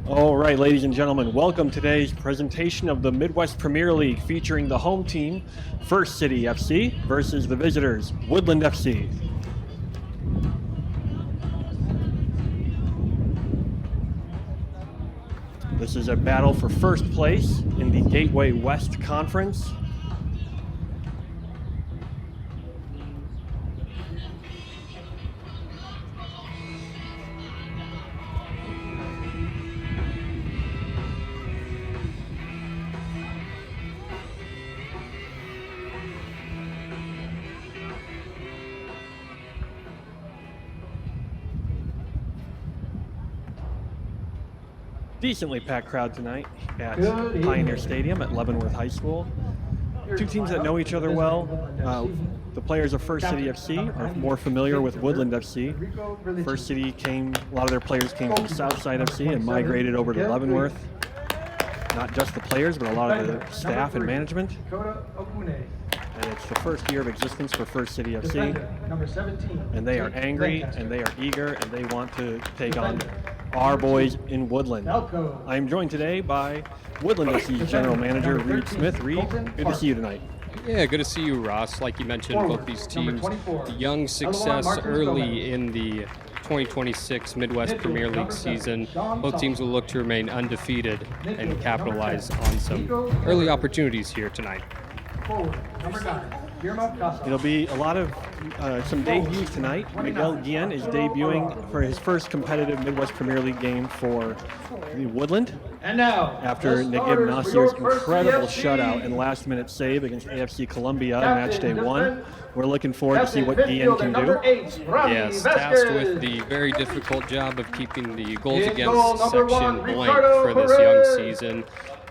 All right, ladies and gentlemen, welcome to today's presentation of the Midwest Premier League featuring the home team, First City FC, versus the visitors, Woodland FC. This is a battle for first place in the Gateway West Conference. Decently packed crowd tonight at Pioneer Stadium at Leavenworth High School. Two teams that know each other well. The players of First City FC are more familiar with Woodland FC. First City a lot of their players came from Southside FC and migrated over to Leavenworth. Not just the players, but a lot of the staff and management. And it's the first year of existence for First City FC. And they are angry, and they are eager, and they want to take on our boys in Woodland. I am joined today by Woodland FC's General Manager, Reed Smith. Reed, good to see you tonight. Yeah, good to see you, Ross. Like you mentioned, both these teams, the young success early in the 2026 Midwest Premier League season. Both teams will look to remain undefeated and capitalize on some early opportunities here tonight. It'll be a lot of some debuts tonight. Miguel Guillen is debuting for his first competitive Midwest Premier League game for the Woodland. And now, after Negib Nasir's incredible shutout and last-minute save against AFC Columbia in Matchday 1. We're looking forward to see what Guillen can do. Yes, tasked with the very difficult job of keeping the goals against section blank for this young season.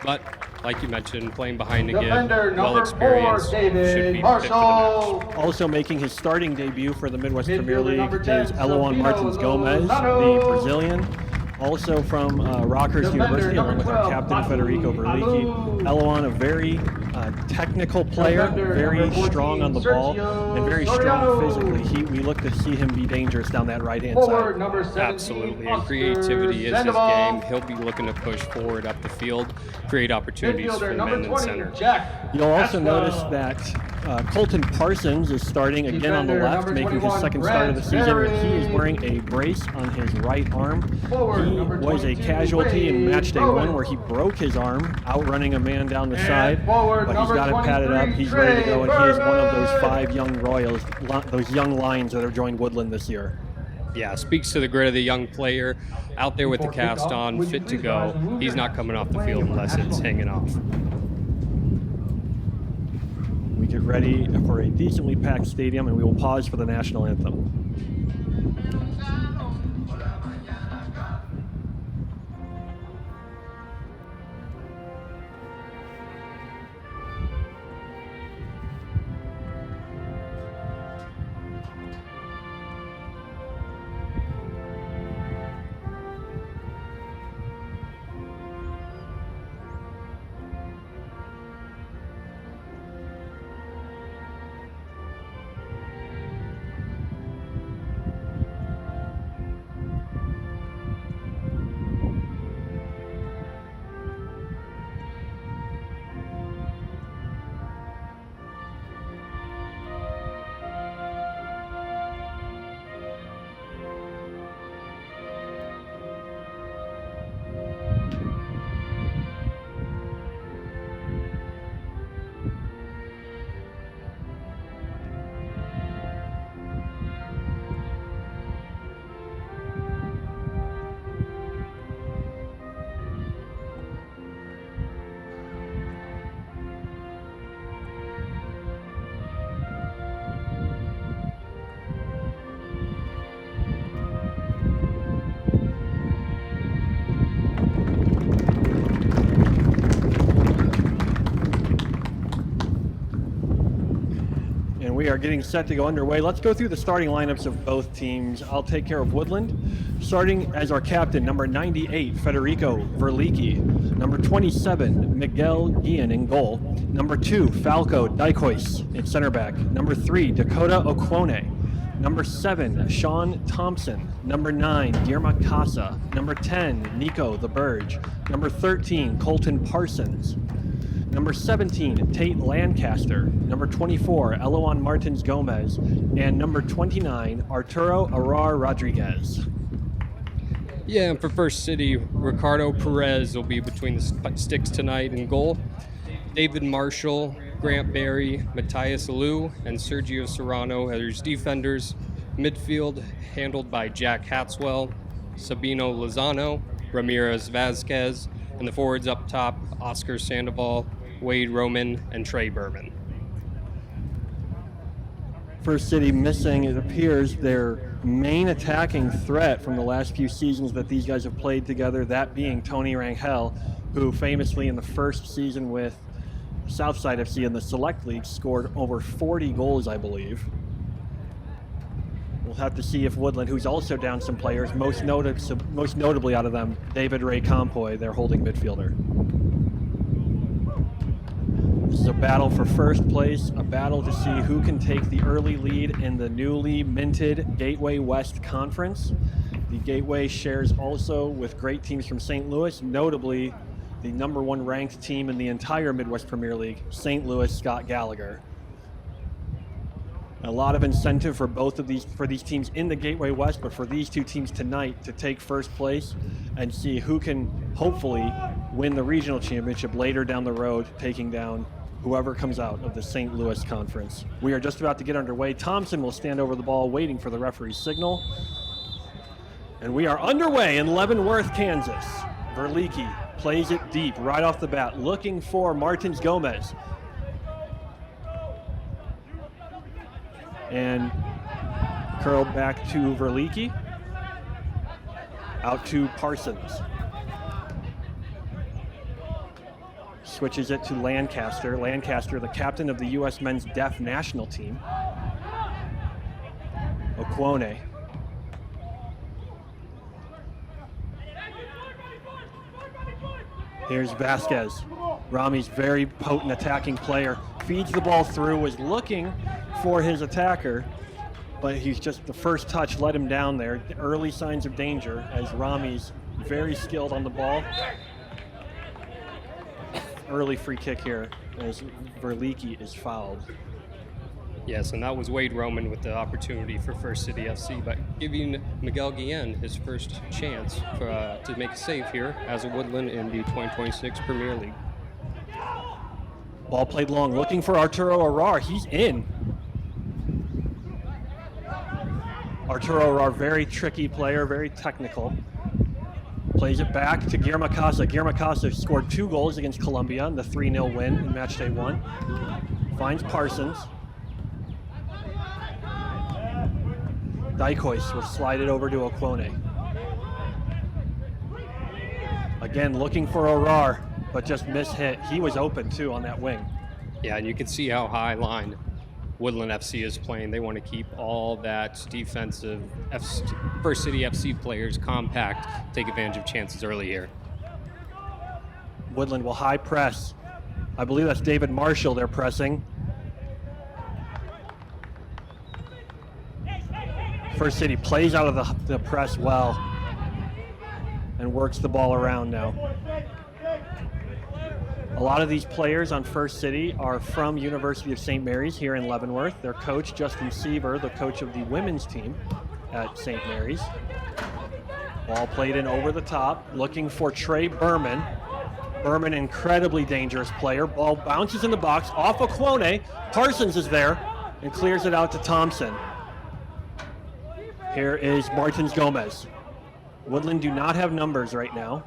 But, like you mentioned, playing behind again, well-experienced, should be fit for the match. Also making his starting debut for the Midwest Premier League is Eloan Martins Gomez, the Brazilian. Also from Rockhurst University, along with our captain, Federico Verlicki. Eloan, a very technical player, very strong on the ball, and very strong physically. We look to see him be dangerous down that right-hand side. Absolutely, and creativity is his game. He'll be looking to push forward up the field, create opportunities for the men in the center. You'll also notice that Colton Parsons is starting again on the left, making his second start of the season. He is wearing a brace on his right arm. He was a casualty in Matchday 1 where he broke his arm, outrunning a man down the side, but he's got it padded up. He's ready to go, and he is one of those 5 young Royals, those young Lions that have joined Woodland this year. Yeah, speaks to the grit of the young player out there with the cast on, fit to go. He's not coming off the field unless it's hanging off. We get ready for a decently packed stadium, and we will pause for the national anthem. We are getting set to go underway. Let's go through the starting lineups of both teams. I'll take care of Woodland. Starting as our captain, number 98, Federico Verlicki. Number 27, Miguel Guillen in goal. Number 2, Falco Dikois in center back. Number 3, Dakota Okwone. Number 7, Sean Thompson. Number 9, Guillermo Casa. Number 10, Nico the Burge. Number 13, Colton Parsons. Number 17, Tate Lancaster. Number 24, Eloan Martins Gomez. And number 29, Arturo Arar Rodriguez. Yeah, and for First City, Ricardo Perez will be between the sticks tonight in goal. David Marshall, Grant Berry, Matthias Liu, and Sergio Serrano as defenders. Midfield handled by Jack Hatswell, Sabino Lozano, Ramirez Vasquez, and the forwards up top, Oscar Sandoval, Wade Roman, and Trey Berman. First City missing, it appears, their main attacking threat from the last few seasons that these guys have played together, that being Tony Rangel, who famously in the first season with Southside FC in the Select League scored over 40 goals, I believe. We'll have to see if Woodland, who's also down some players, most notably out of them, David Ray Compoy, their holding midfielder. This is a battle for first place, a battle to see who can take the early lead in the newly minted Gateway West Conference. The Gateway shares also with great teams from St. Louis, notably the number 1 ranked team in the entire Midwest Premier League, St. Louis Scott Gallagher. A lot of incentive for these teams in the Gateway West, but for these two teams tonight to take first place and see who can hopefully win the regional championship later down the road, taking down whoever comes out of the St. Louis Conference. We are just about to get underway. Thompson will stand over the ball waiting for the referee's signal. And we are underway in Leavenworth, Kansas. Verlicki plays it deep right off the bat, looking for Martins Gomez. And curled back to Verlicki. Out to Parsons. Switches it to Lancaster. Lancaster, the captain of the U.S. men's deaf national team. Okwone. Here's Vasquez. Rami's very potent attacking player. Feeds the ball through, was looking for his attacker, but he's just, the first touch let him down there. Early signs of danger as Rami's very skilled on the ball. Early free kick here as Verlicki is fouled. Yes, and that was Wade Roman with the opportunity for First City FC, but giving Miguel Guillen his first chance to make a save here as a Woodland in the 2026 Premier League. Ball played long, looking for Arturo Arar. He's in. Arturo Arar, very tricky player, very technical. Plays it back to Guillermo Casa. Guillermo Casa scored 2 goals against Columbia in the 3-0 win in Matchday 1. Finds Parsons. Dykois will slide it over to Okwone. Again, looking for Arar, but just mishit. He was open too on that wing. Yeah, and you can see how high line Woodland FC is playing. They want to keep all that defensive First City FC players compact, take advantage of chances early here. Woodland will high press. I believe that's David Marshall they're pressing. First City plays out of the press well and works the ball around now. A lot of these players on First City are from University of St. Mary's here in Leavenworth. Their coach, Justin Seaver, the coach of the women's team at St. Mary's. Ball played in over the top, looking for Trey Berman. Berman, incredibly dangerous player. Ball bounces in the box, off Okwone. Parsons is there and clears it out to Thompson. Here is Martins Gomez. Woodland do not have numbers right now.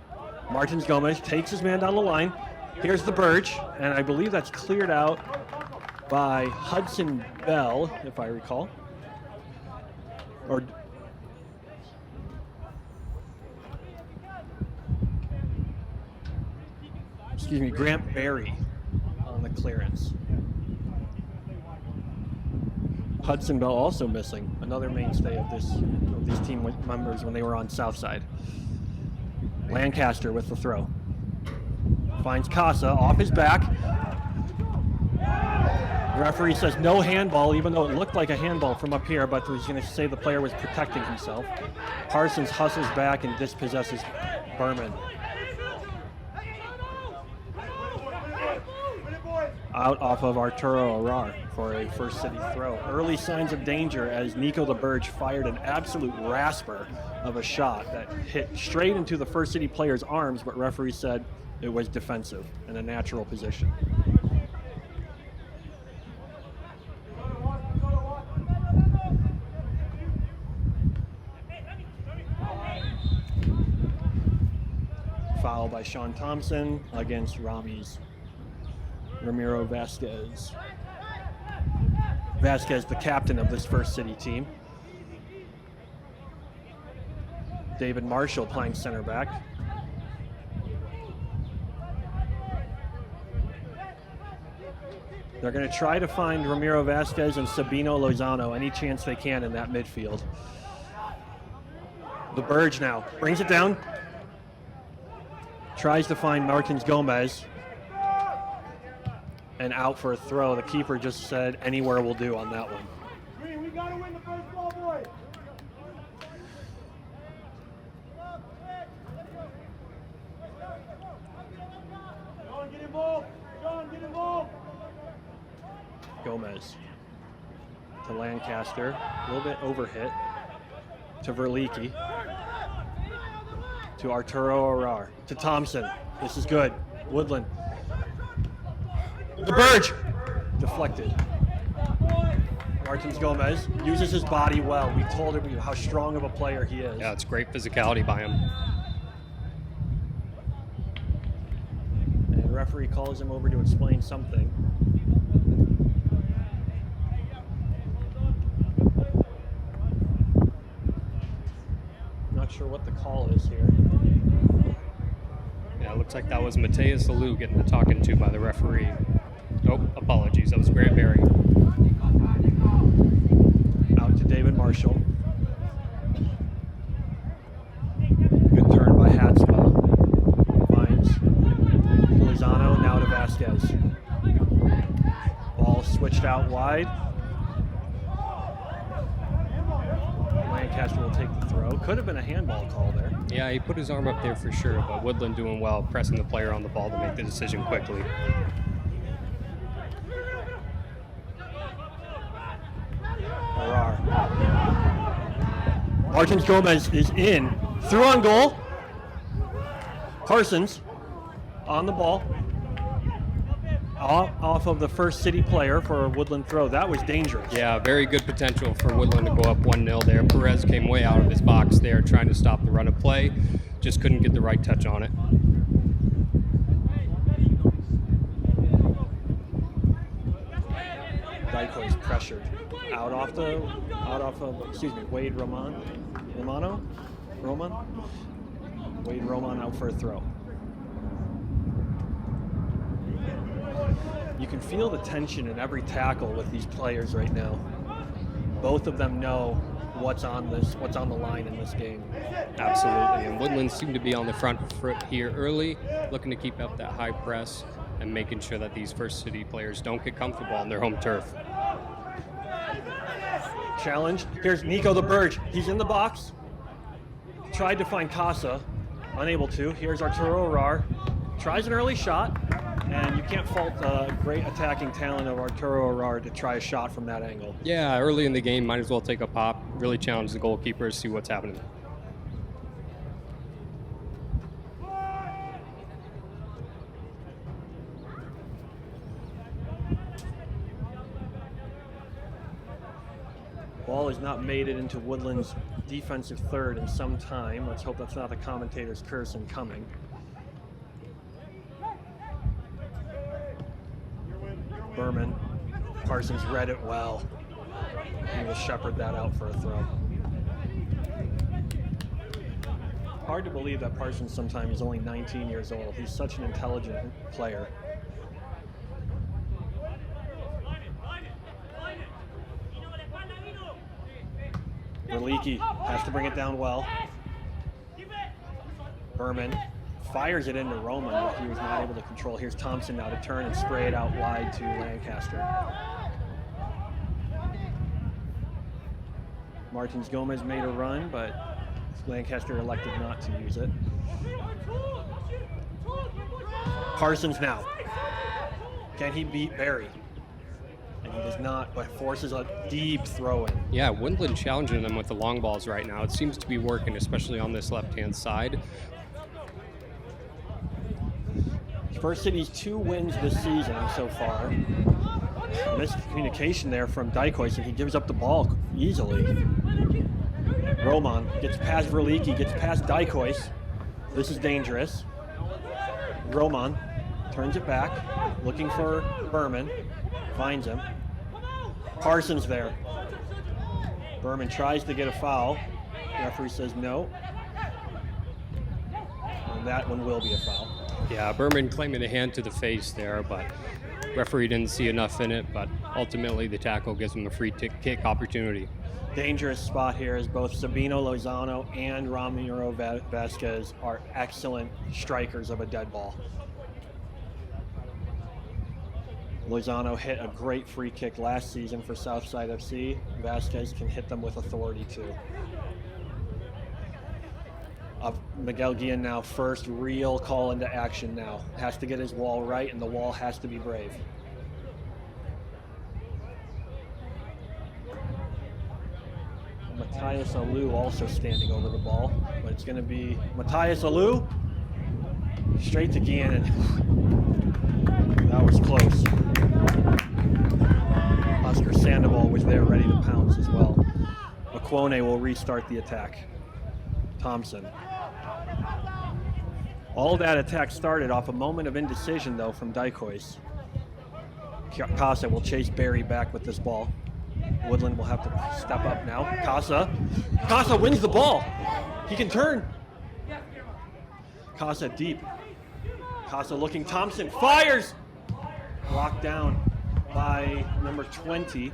Martins Gomez takes his man down the line. Here's the Burge, and I believe that's cleared out by Hudson Bell, if I recall. Or excuse me, Grant Berry on the clearance. Hudson Bell also missing, another mainstay of these team members when they were on Southside. Lancaster with the throw. Finds Casa off his back. The referee says no handball, even though it looked like a handball from up here, but he's going to say the player was protecting himself. Parsons hustles back and dispossesses Berman. Out off of Arturo Arar for a First City throw. Early signs of danger as Nico the Burge fired an absolute rasper of a shot that hit straight into the First City player's arms, but referee said it was defensive in a natural position. Foul by Sean Thompson against Ramiro Vasquez. Vasquez, the captain of this First City team. David Marshall playing center back. They're going to try to find Ramiro Vasquez and Sabino Lozano any chance they can in that midfield. The Burge now brings it down. Tries to find Martins Gomez. And out for a throw. The keeper just said anywhere will do on that one. We gotta win the first ball, boys. John, get involved. John, get involved. Gomez to Lancaster, a little bit overhit. To Verlicki. To Arturo Arar. To Thompson. This is good. Woodland. The Burge! Deflected. Martins Gomez uses his body well. We told him how strong of a player he is. Yeah, it's great physicality by him. And the referee calls him over to explain something. Not sure what the call is here. Yeah, it looks like that was Mateus Alou getting the talking to by the referee. Oh, apologies. That was Grant Berry. Out to David Marshall. Good turn by Hatswell. Finds Lozano, now to Vasquez. Ball switched out wide. Lancaster will take the throw. Could have been a handball call there. Yeah, he put his arm up there for sure, but Woodland doing well, pressing the player on the ball to make the decision quickly. Martins Gomez is in. Through on goal. Parsons on the ball. Off of the First City player for a Woodland throw. That was dangerous. Yeah, very good potential for Woodland to go up 1-0 there. Perez came way out of his box there trying to stop the run of play. Just couldn't get the right touch on it. Dyko's pressured. Out off of Wade Roman. Wade Roman out for a throw. You can feel the tension in every tackle with these players right now. Both of them know what's on the line in this game. Absolutely, and Woodland seemed to be on the front foot here early, looking to keep up that high press and making sure that these First City players don't get comfortable on their home turf. Challenge. Here's Nico the Burge. He's in the box. Tried to find Casa. Unable to. Here's Arturo Arar. Tries an early shot. And you can't fault the great attacking talent of Arturo Arar to try a shot from that angle. Yeah, early in the game, might as well take a pop. Really challenge the goalkeeper, see what's happening. Ball has not made it into Woodland's defensive third in some time. Let's hope that's not the commentator's curse incoming. Berman. Parsons read it well. He will shepherd that out for a throw. Hard to believe that Parsons sometimes is only 19 years old. He's such an intelligent player. Verlicki has to bring it down well. Berman fires it into Roman, but he was not able to control. Here's Thompson now to turn and spray it out wide to Lancaster. Martins Gomez made a run, but Lancaster elected not to use it. Parsons now. Can he beat Barry? And he does not, but forces a deep throw in. Yeah, Woodland challenging them with the long balls right now. It seems to be working, especially on this left-hand side. First City's 2 wins this season so far. Miscommunication there from Dykois, and he gives up the ball easily. Roman gets past Verlicki, gets past Dykois. This is dangerous. Roman turns it back, looking for Berman. Finds him. Parsons there. Berman tries to get a foul. Referee says no. And that one will be a foul. Yeah, Berman claiming a hand to the face there, but referee didn't see enough in it, but ultimately the tackle gives him a free kick opportunity. Dangerous spot here as both Sabino Lozano and Ramiro Vasquez are excellent strikers of a dead ball. Lozano hit a great free kick last season for Southside FC. Vasquez can hit them with authority too. Miguel Guillen now first real call into action now. Has to get his wall right, and the wall has to be brave. Matthias Alou also standing over the ball, but it's going to be Matthias Alou straight to Guillen, and that was close. Oscar Sandoval was there ready to pounce as well. McQuone will restart the attack. Thompson. All that attack started off a moment of indecision, though, from Dykois. Casa will chase Barry back with this ball. Woodland will have to step up now. Casa wins the ball. He can turn. Casa deep. Casa looking. Thompson fires. Locked down by number 20,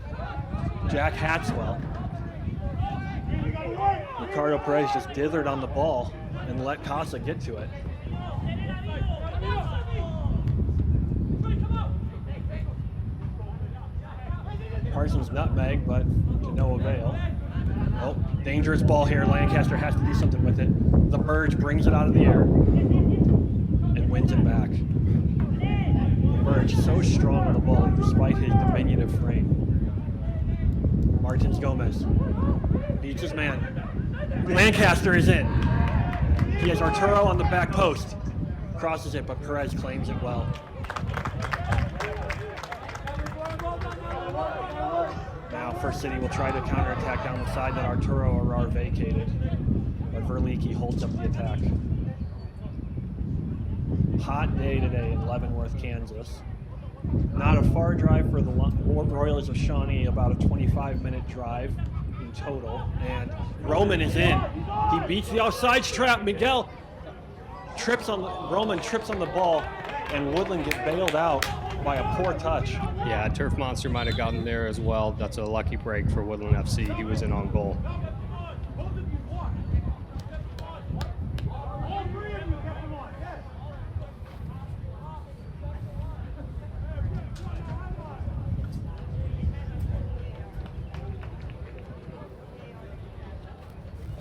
Jack Hatswell. Ricardo Perez just dithered on the ball and let Casa get to it. Parsons nutmeg, but to no avail. Oh, dangerous ball here. Lancaster has to do something with it. The Burge brings it out of the air and wins it back. Burge so strong on the ball despite his diminutive frame. Martins Gomez beats his man. Lancaster is in. He has Arturo on the back post. Crosses it, but Perez claims it well. Now First City will try to counterattack down the side that Arturo Arar vacated, but Verlicki holds up the attack. Hot day today in Leavenworth, Kansas. Not a far drive for the Royals of Shawnee, about a 25-minute drive in total. And Roman is in. He beats the offsides trap. Roman trips on the ball, and Woodland get bailed out by a poor touch. Yeah, Turf Monster might have gotten there as well. That's a lucky break for Woodland FC. He was in on goal.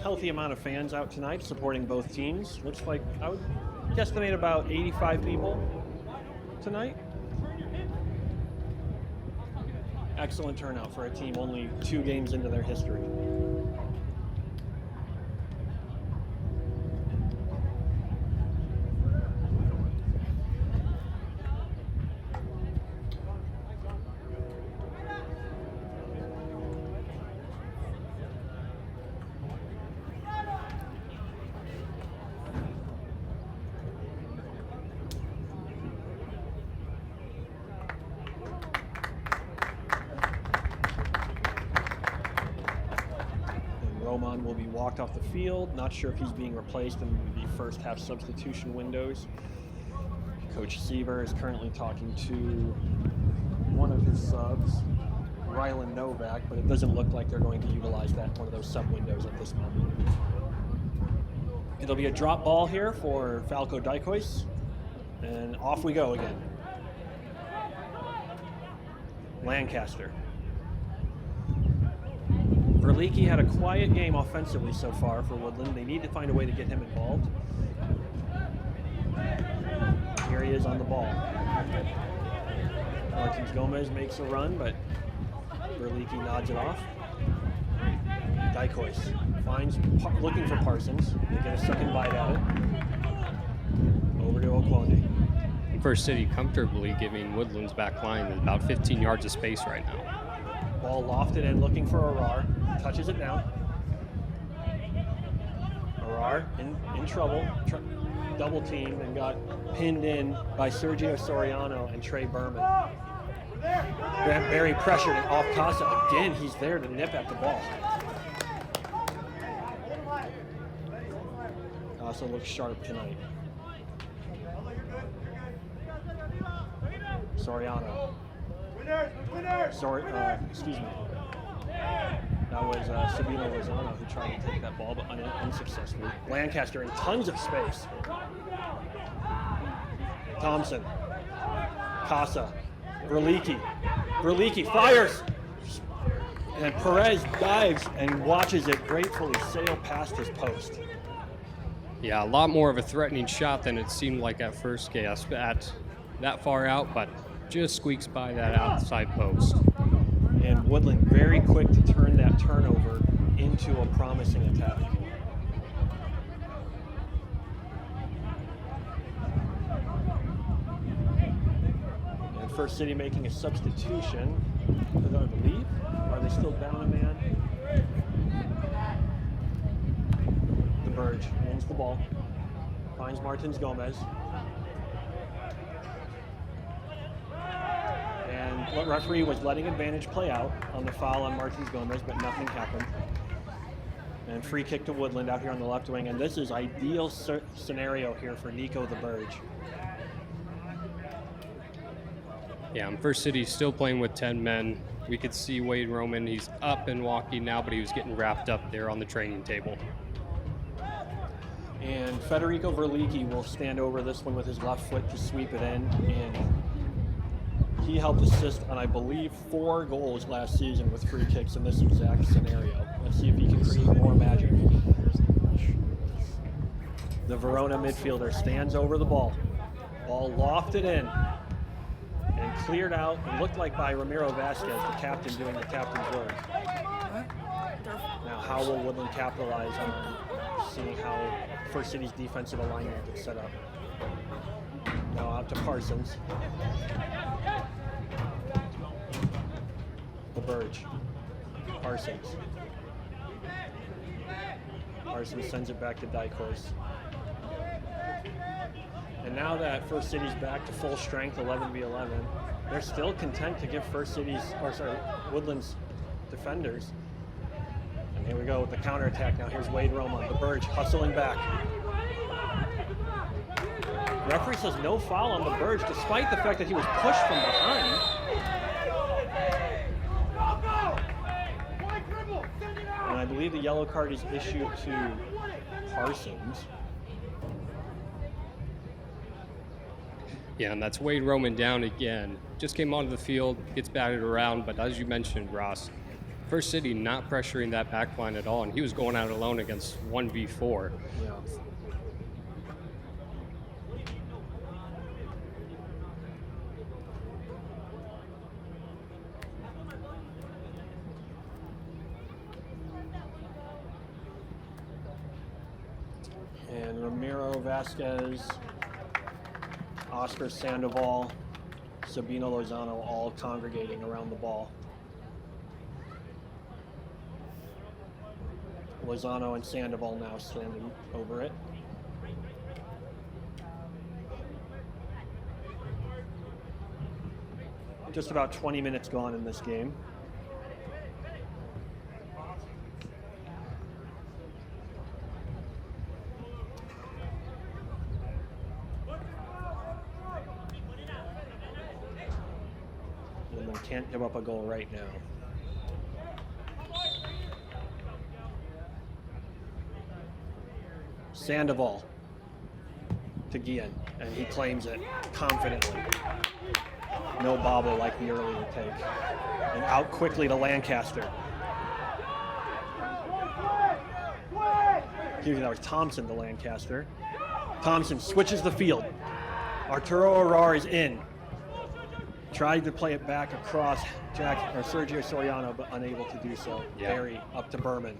Healthy amount of fans out tonight supporting both teams. Looks like I would guesstimate about 85 people tonight. Excellent turnout for a team only 2 games into their history. Roman will be walked off the field. Not sure if he's being replaced in the first half substitution windows. Coach Siever is currently talking to one of his subs, Rylan Novak, but it doesn't look like they're going to utilize one of those sub windows at this moment. It'll be a drop ball here for Falco Dykois, and off we go again. Lancaster. Verleeke had a quiet game offensively so far for Woodland. They need to find a way to get him involved. Here he is on the ball. Martins Gomez makes a run, but Verleeke nods it off. Dykois finds, looking for Parsons. They get a second bite at it. Over to Okwonde. First City comfortably giving Woodland's back line about 15 yards of space right now. Ball lofted in, looking for Arar. Touches it down. Arar in trouble. Double teamed and got pinned in by Sergio Soriano and Trey Berman. Very pressured and off Casa. Again, he's there to nip at the ball. Casa looks sharp tonight. Soriano. Excuse me. That was Sabino Lozano who tried to take that ball, but unsuccessfully. Lancaster in tons of space. Thompson. Casa. Verleeke. Verleeke fires. And Perez dives and watches it gratefully sail past his post. Yeah, a lot more of a threatening shot than it seemed like at first gasp at that far out, but just squeaks by that outside post. And Woodland very quick to turn that turnover into a promising attack. And First City making a substitution, I believe. Are they still down a man? The Burge wins the ball, finds Martins Gomez. And the referee was letting advantage play out on the foul on Martins Gomez, but nothing happened. And free kick to Woodland out here on the left wing, and this is ideal scenario here for Nico the Burge. Yeah, and First City still playing with 10 men. We could see Wade Roman, he's up and walking now, but he was getting wrapped up there on the training table. And Federico Verleeke will stand over this one with his left foot to sweep it in, and he helped assist on, I believe, 4 goals last season with free kicks in this exact scenario. Let's see if he can create more magic. The Verona midfielder stands over the ball. Ball lofted in and cleared out, and looked like by Ramiro Vasquez, the captain doing the captain's work. Now, how will Woodland capitalize on seeing how First City's defensive alignment gets set up? Now out to Parsons. The Burge. Parsons. Parsons sends it back to Dykois. And now that First City's back to full strength, 11v11, they're still content to give Woodland's defenders. And here we go with the counterattack. Now here's Wade Roma, the Burge hustling back. Referee says no foul on the Burge, despite the fact that he was pushed from behind. And I believe the yellow card is issued to Parsons. Yeah, and that's Wade Roman down again. Just came onto the field, gets batted around, but as you mentioned, Ross, First City not pressuring that back line at all, and he was going out alone against 1v4. Yeah. And Ramiro Vasquez, Oscar Sandoval, Sabino Lozano all congregating around the ball. Lozano and Sandoval now standing over it. Just about 20 minutes gone in this game. Can't give up a goal right now. Sandoval to Guillen, and he claims it confidently. No bobble like the earlier take. And out quickly to Lancaster. Excuse me, that was Thompson to Lancaster. Thompson switches the field. Arturo Arar is in. Tried to play it back across Sergio Soriano, but unable to do so. Yeah. Barry up to Berman.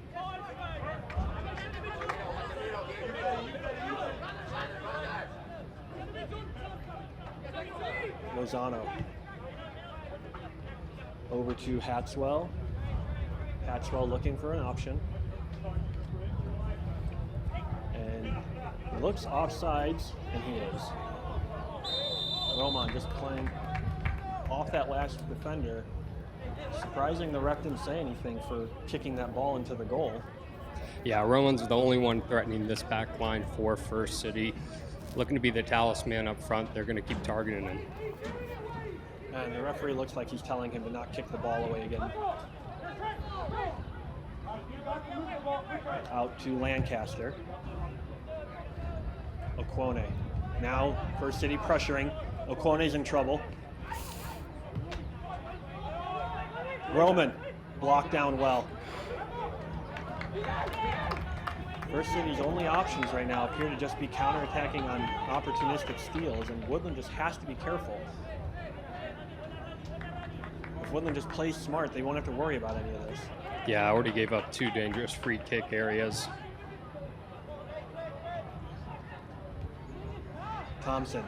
Lozano. Over to Hatswell. Hatswell looking for an option. And he looks offsides, and he is. Roman just playing off that last defender. Surprising the ref didn't say anything for kicking that ball into the goal. Yeah, Roman's the only one threatening this back line for First City. Looking to be the talisman up front. They're going to keep targeting him. And the referee looks like he's telling him to not kick the ball away again. Out to Lancaster. Okwone. Now First City pressuring. Okwone's in trouble. Roman blocked down well. First City's only options right now appear to just be counterattacking on opportunistic steals, and Woodland just has to be careful. If Woodland just plays smart, they won't have to worry about any of this. Yeah, I already gave up 2 dangerous free kick areas. Thompson.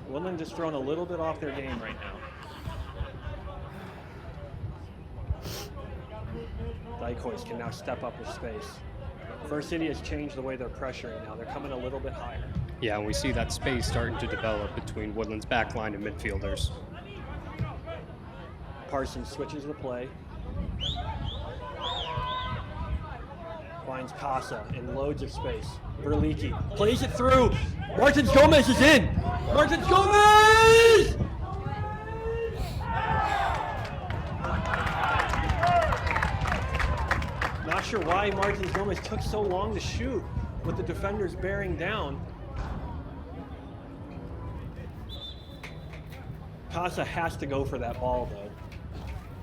Woodland just thrown a little bit off their game right now. Dykois can now step up with space. First City has changed the way they're pressuring now. They're coming a little bit higher. Yeah, and we see that space starting to develop between Woodland's back line and midfielders. Parsons switches the play. Finds Casa in loads of space. Verlicki plays it through. Martins Gomez is in. Martins Gomez! Not sure why Martins Gomez took so long to shoot with the defenders bearing down. Casa has to go for that ball, though.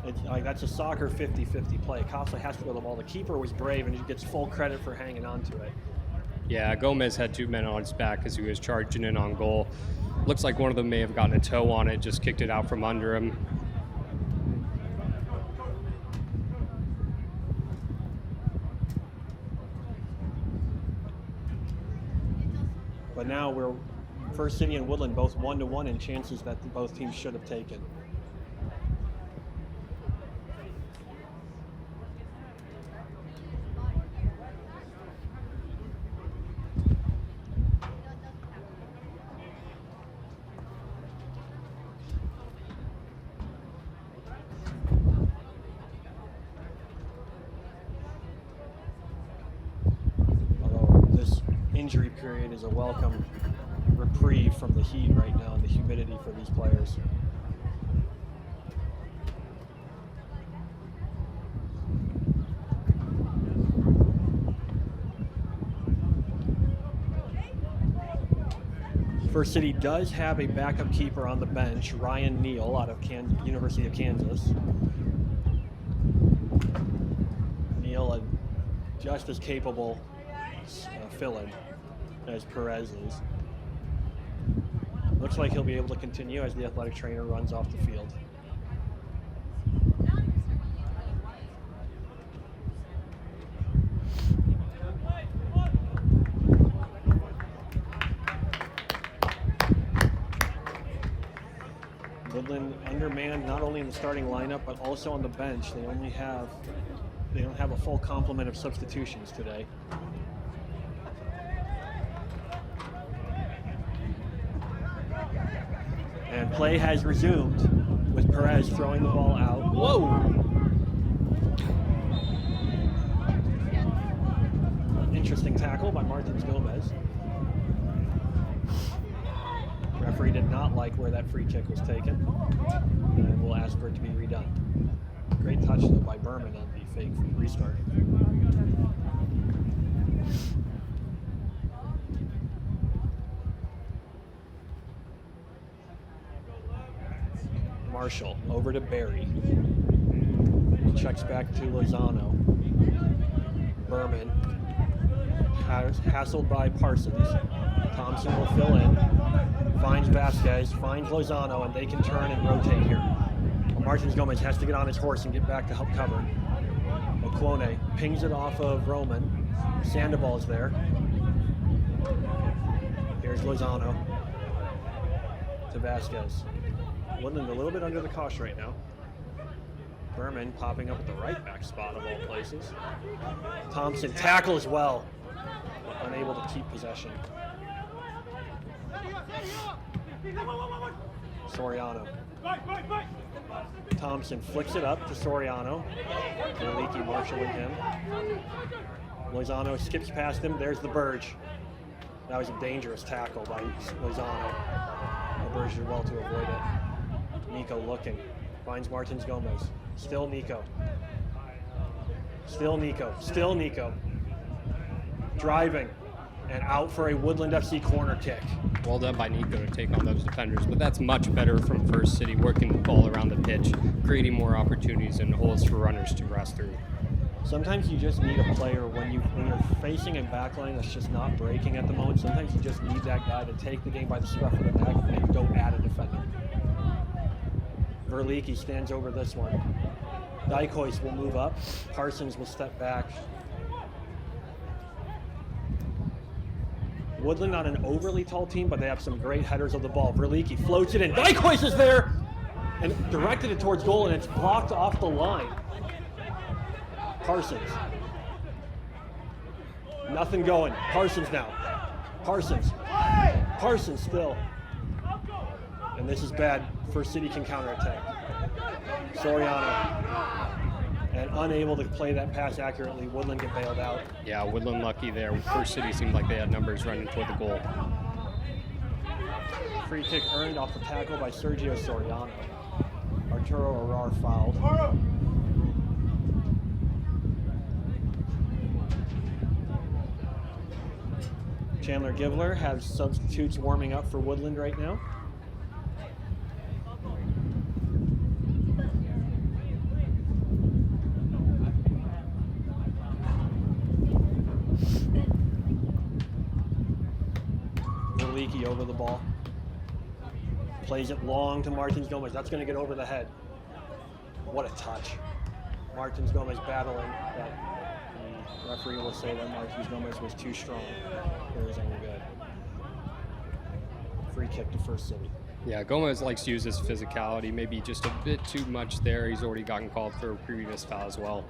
It's like that's a soccer 50-50 play. Casa has to go to the ball. The keeper was brave, and he gets full credit for hanging on to it. Yeah, Gomez had 2 men on his back as he was charging in on goal. Looks like one of them may have gotten a toe on it, just kicked it out from under him. But now we're First City and Woodland both 1-1 in chances that both teams should have taken. Injury period is a welcome reprieve from the heat right now and the humidity for these players. First City does have a backup keeper on the bench, Ryan Neal out of University of Kansas. Neal, just as capable fill-in as Perez is. Looks like he'll be able to continue as the athletic trainer runs off the field. Woodland undermanned not only in the starting lineup but also on the bench. They don't have a full complement of substitutions today. And play has resumed with Perez throwing the ball out. Whoa! Interesting tackle by Martins Gomez. Referee did not like where that free kick was taken and will ask for it to be redone. Great touch though by Berman on the fake restart. Marshall over to Barry. Checks back to Lozano. Berman. Hassled by Parsons. Thompson will fill in. Finds Vasquez, finds Lozano, and they can turn and rotate here. Martins Gomez has to get on his horse and get back to help cover. Okwone pings it off of Roman. Sandoval's there. Here's Lozano to Vasquez. Woodland a little bit under the cosh right now. Berman popping up at the right back spot of all places. Thompson tackles well, but unable to keep possession. Soriano. Thompson flicks it up to Soriano. Leaky marshalling him. Lozano skips past him. There's the Burge. That was a dangerous tackle by Lozano. The Burge did well to avoid it. Nico looking. Finds Martins Gomez. Still Nico. Still Nico. Still Nico. Driving. And out for a Woodland FC corner kick. Well done by Nico to take on those defenders, but that's much better from First City, working the ball around the pitch, creating more opportunities and holes for runners to rest through. Sometimes you just need a player when you're facing a backline that's just not breaking at the moment. Sometimes you just need that guy to take the game by the scruff of the neck and go at a defender. Verleeke stands over this one. Dykois will move up. Parsons will step back. Woodland not an overly tall team, but they have some great headers of the ball. Verleeke floats it in. Dykois is there and directed it towards goal, and it's blocked off the line. Parsons. Nothing going. Parsons now. Parsons. Parsons still. And this is bad. First City can counterattack. Soriano. And unable to play that pass accurately. Woodland get bailed out. Yeah, Woodland lucky there. First City seemed like they had numbers running toward the goal. Free kick earned off the tackle by Sergio Soriano. Arturo Arar fouled. Chandler Givler has substitutes warming up for Woodland right now. Verleeke over the ball. Plays it long to Martins Gomez. That's going to get over the head. What a touch. Martins Gomez battling, but the referee will say that Martins Gomez was too strong. It was only good. Free kick to First City. Yeah, Gomez likes to use his physicality, maybe just a bit too much there. He's already gotten called for a previous foul as well.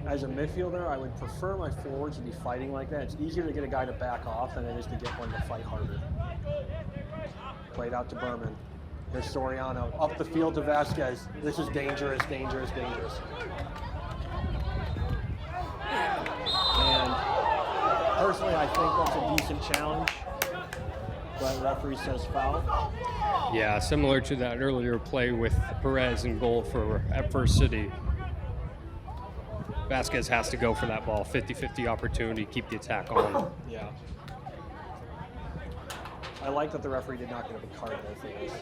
As a midfielder, I would prefer my forwards to be fighting like that. It's easier to get a guy to back off than it is to get one to fight harder. Played out to Berman. Here's Soriano. Up the field to Vasquez. This is dangerous, dangerous, dangerous. And personally, I think that's a decent challenge. But referee says foul. Yeah, similar to that earlier play with Perez in goal for at First City. Vasquez has to go for that ball. 50-50 opportunity, keep the attack on. Yeah. I like that the referee did not give a card there for this.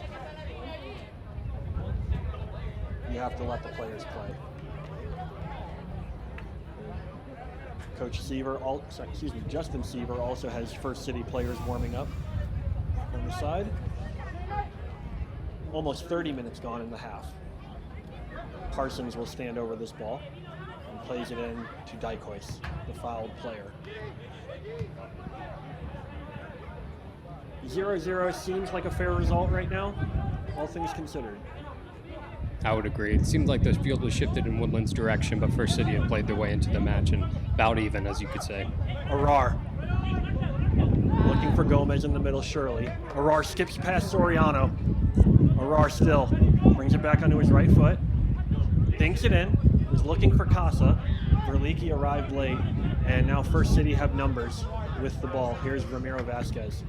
You have to let the players play. Coach Justin Seaver also has First City players warming up on the side. Almost 30 minutes gone in the half. Parsons will stand over this ball and plays it in to Dykois, the fouled player. 0-0 seems like a fair result right now, all things considered. I would agree. It seemed like the field was shifted in Woodland's direction, but First City had played their way into the match and about even, as you could say. Arar. Looking for Gomez in the middle, surely. Arar skips past Soriano. Arar still brings it back onto his right foot. Dinks it in. Was looking for Casa. Verleeke arrived late, and now First City have numbers with the ball. Here's Ramiro Vasquez.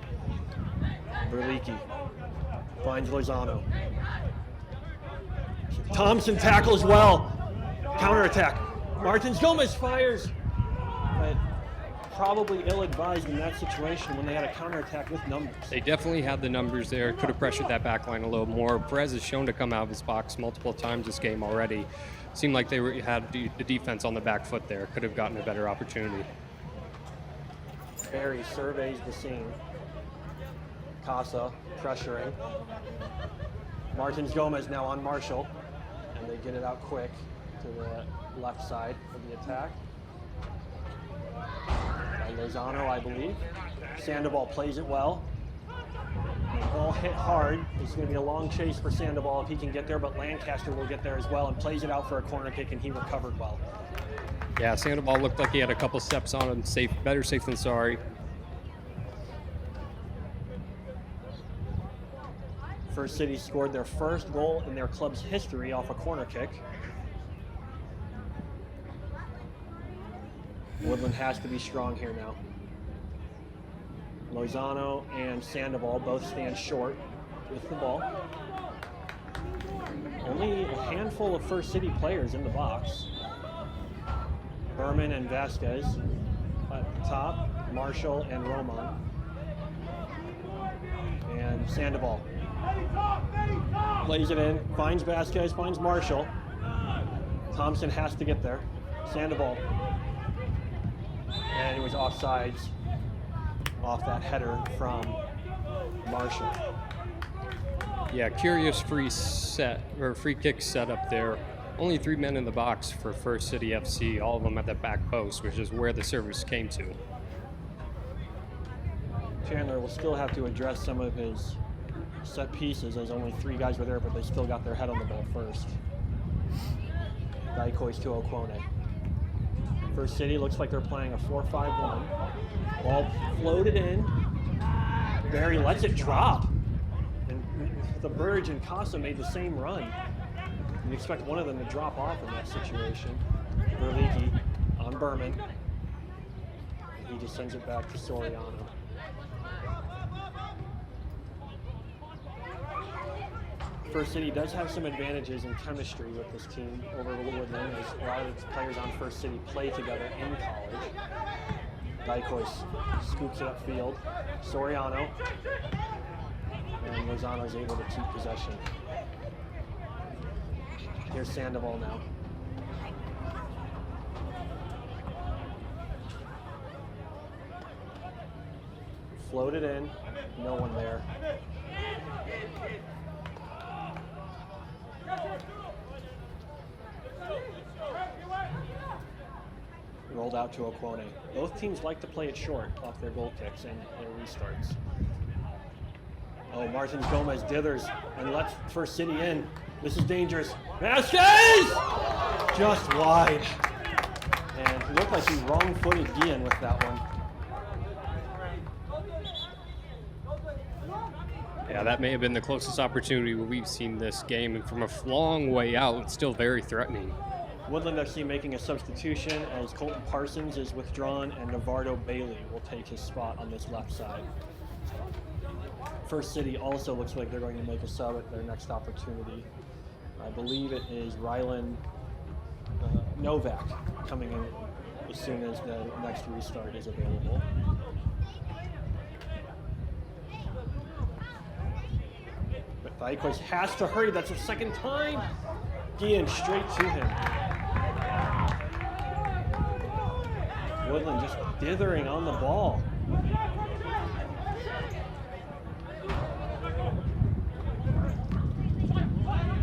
Verleeke finds Lozano. Thompson tackles well. Counterattack. Martins Gomez fires. But probably ill-advised in that situation when they had a counterattack with numbers. They definitely had the numbers there. Could have pressured that back line a little more. Perez has shown to come out of his box multiple times this game already. Seemed like they had the defense on the back foot there. Could have gotten a better opportunity. Barry surveys the scene. Casa pressuring. Martins Gomez now on Marshall, and they get it out quick to the left side of the attack. By Lozano, I believe. Sandoval plays it well. The ball hit hard. It's going to be a long chase for Sandoval if he can get there, but Lancaster will get there as well and plays it out for a corner kick, and he recovered well. Yeah, Sandoval looked like he had a couple steps on him. Better safe than sorry. First City scored their first goal in their club's history off a corner kick. Woodland has to be strong here now. Lozano and Sandoval both stand short with the ball. Only a handful of First City players in the box. Berman and Vasquez at the top, Marshall and Roman. And Sandoval plays it in, finds Vasquez, finds Marshall. Thompson has to get there. Sandoval. And it was offsides off that header from Marshall. Yeah, curious free kick setup there. Only 3 men in the box for First City FC, all of them at the back post, which is where the service came to. Chandler will still have to address some of his set pieces, as only 3 guys were there, but they still got their head on the ball first. Daikois to Okwone. First City looks like they're playing a 4-5-1. Ball floated in. Barry lets it drop. And the Burge and Casa made the same run. You expect one of them to drop off in that situation. Verlicki on Berman. He just sends it back to Soriano. First City does have some advantages in chemistry with this team over Woodland, as a lot of its players on First City play together in college. Daikois scoops it upfield. Soriano. And Lozano is able to keep possession. Here's Sandoval now. Floated in, no one there. Rolled out to Okwone. Both teams like to play it short off their goal kicks and their restarts. Oh, Martins Gomez dithers and lets First City in. This is dangerous. Vasquez! Just wide. And it looked like he wrong-footed Guillen with that one. Yeah, that may have been the closest opportunity we've seen this game, and from a long way out, it's still very threatening. Woodland FC making a substitution as Colton Parsons is withdrawn and Navardo Bailey will take his spot on this left side. First City also looks like they're going to make a sub at their next opportunity. I believe it is Rylan Novak coming in as soon as the next restart is available. But Daikois has to hurry. That's the second time. Guillen straight to him. Woodland just dithering on the ball.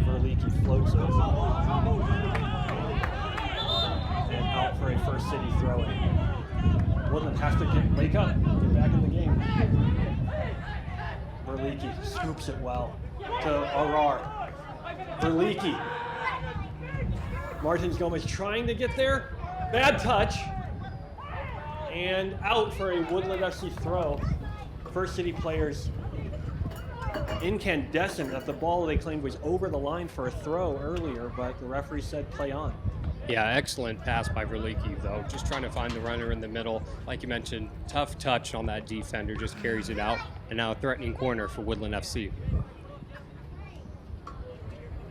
Verlicki floats it. And out for a First City throw-in. Woodland has to wake up, get back in the game. Verlicki scoops it well to Arar. Verlicki. Martins Gomez trying to get there. Bad touch. And out for a Woodland FC throw. First City players incandescent that the ball they claimed was over the line for a throw earlier, but the referee said play on. Yeah, excellent pass by Verlicki, though. Just trying to find the runner in the middle. Like you mentioned, tough touch on that defender, just carries it out. And now a threatening corner for Woodland FC.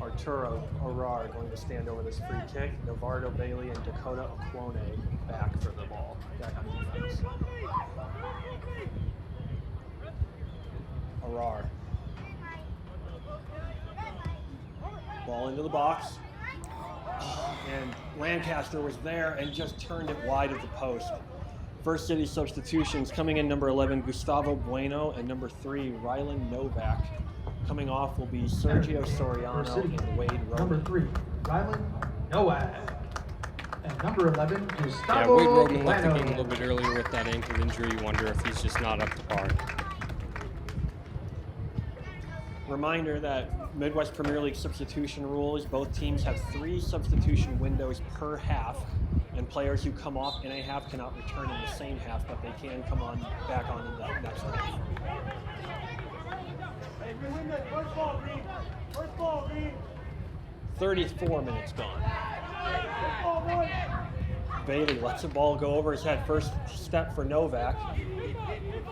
Arturo Orar going to stand over this free kick. Navardo Bailey and Dakota Okwone back for the ball. Back on defense. Orar. Ball into the box. And Lancaster was there and just turned it wide of the post. First City substitutions coming in: number 11, Gustavo Bueno, and number 3, Rylan Novak. Coming off will be Sergio Soriano and Wade Roman. Number 3, Rylan Novak. And number 11, Yeah, Gustavo Wade Roman left the Bueno. game a little bit earlier with that ankle injury. You wonder if he's just not up to par. Reminder that Midwest Premier League substitution rules, both teams have 3 substitution windows per half, and players who come off in a half cannot return in the same half, but they can come on back on in the next half. Hey, we win that first ball, Green. First ball, Green. 34 minutes gone. First ball, boy. Bailey lets the ball go over his head. First step for Novak,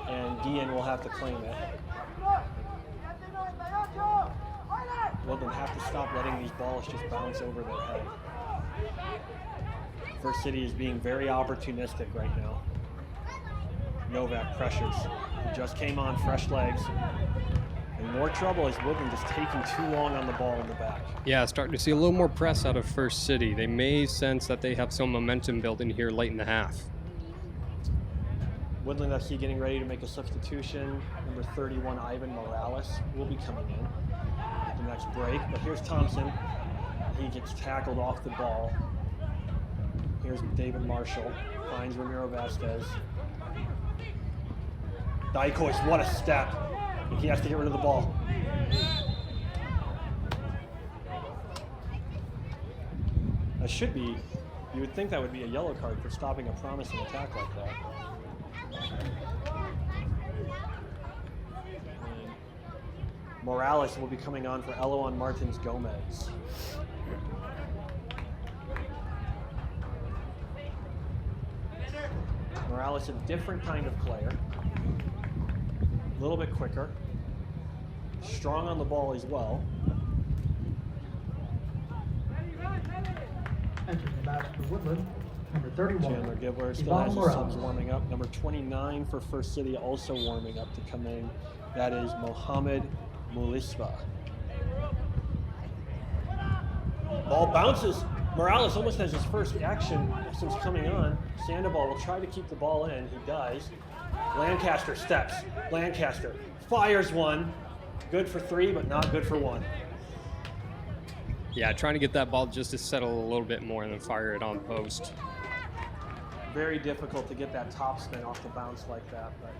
and Guillen will have to claim it. Woodland have to stop letting these balls just bounce over their head. First City is being very opportunistic right now. Novak pressures. He just came on, fresh legs. And more trouble as Woodland just taking too long on the ball in the back. Yeah, starting to see a little more press out of First City. They may sense that they have some momentum building here late in the half. Woodland FC getting ready to make a substitution. Number 31, Ivan Morales, will be coming in at the next break. But here's Thompson. He gets tackled off the ball. Here's David Marshall. Finds Ramiro Vasquez. Dykos, what a step. He has to get rid of the ball. That should be, you would think that would be a yellow card for stopping a promising attack like that. And Morales will be coming on for Eloan Martins Gomez. Morales, a different kind of player. A little bit quicker. Strong on the ball as well. Entering the match for Woodland, number 31, Chandler Gibbler still Ivan has his Morales. subs warming up. Number 29 for First City also warming up to come in. That is Mohamed Mulisba. Ball bounces. Morales almost has his first action since coming on. Sandoval will try to keep the ball in. He does. Lancaster steps. Lancaster fires one. Good for 3, but not good for 1. Yeah, trying to get that ball just to settle a little bit more and then fire it on post. Very difficult to get that top spin off the bounce like that, but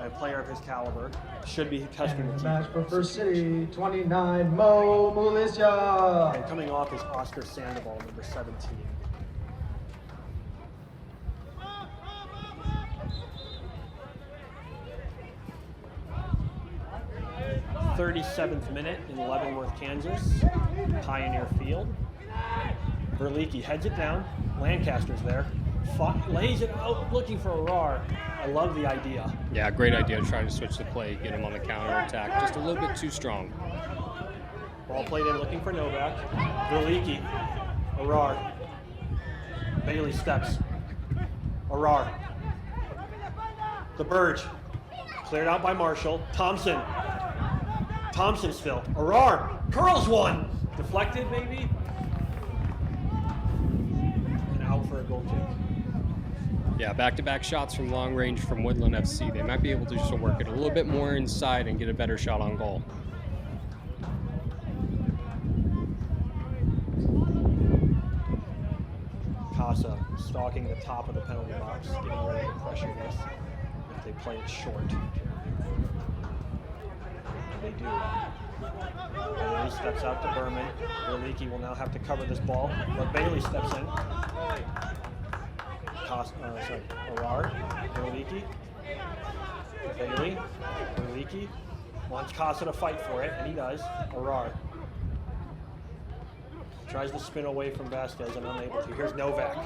a player of his caliber should be testing And the the match for keeper. First City, 29, Mo Mulisya. And coming off is Oscar Sandoval, number 17. 37th minute in Leavenworth, Kansas. Pioneer Field. Verleeke heads it down. Lancaster's there. Lays it out, looking for Arar. I love the idea. Yeah, great idea to try to switch the play, get him on the counter attack. Just a little bit too strong. Ball played in, looking for Novak. Verleeke. Arar. Bailey steps. Arar. The Burge. Cleared out by Marshall. Thompson. Thompson still. Arar. Curls one. Deflected, maybe? And out for a goal kick. Yeah, back-to-back shots from long range from Woodland FC. They might be able to just work it a little bit more inside and get a better shot on goal. Casa stalking the top of the penalty box, getting ready to pressure this if they play it short. And they do. Bailey steps out to Berman. Verleeke will now have to cover this ball, but Bailey steps in. Arar, Verleeke. Bailey, Verleeke wants Casa to fight for it, and he does. Arar tries to spin away from Vasquez and unable to. Here's Novak.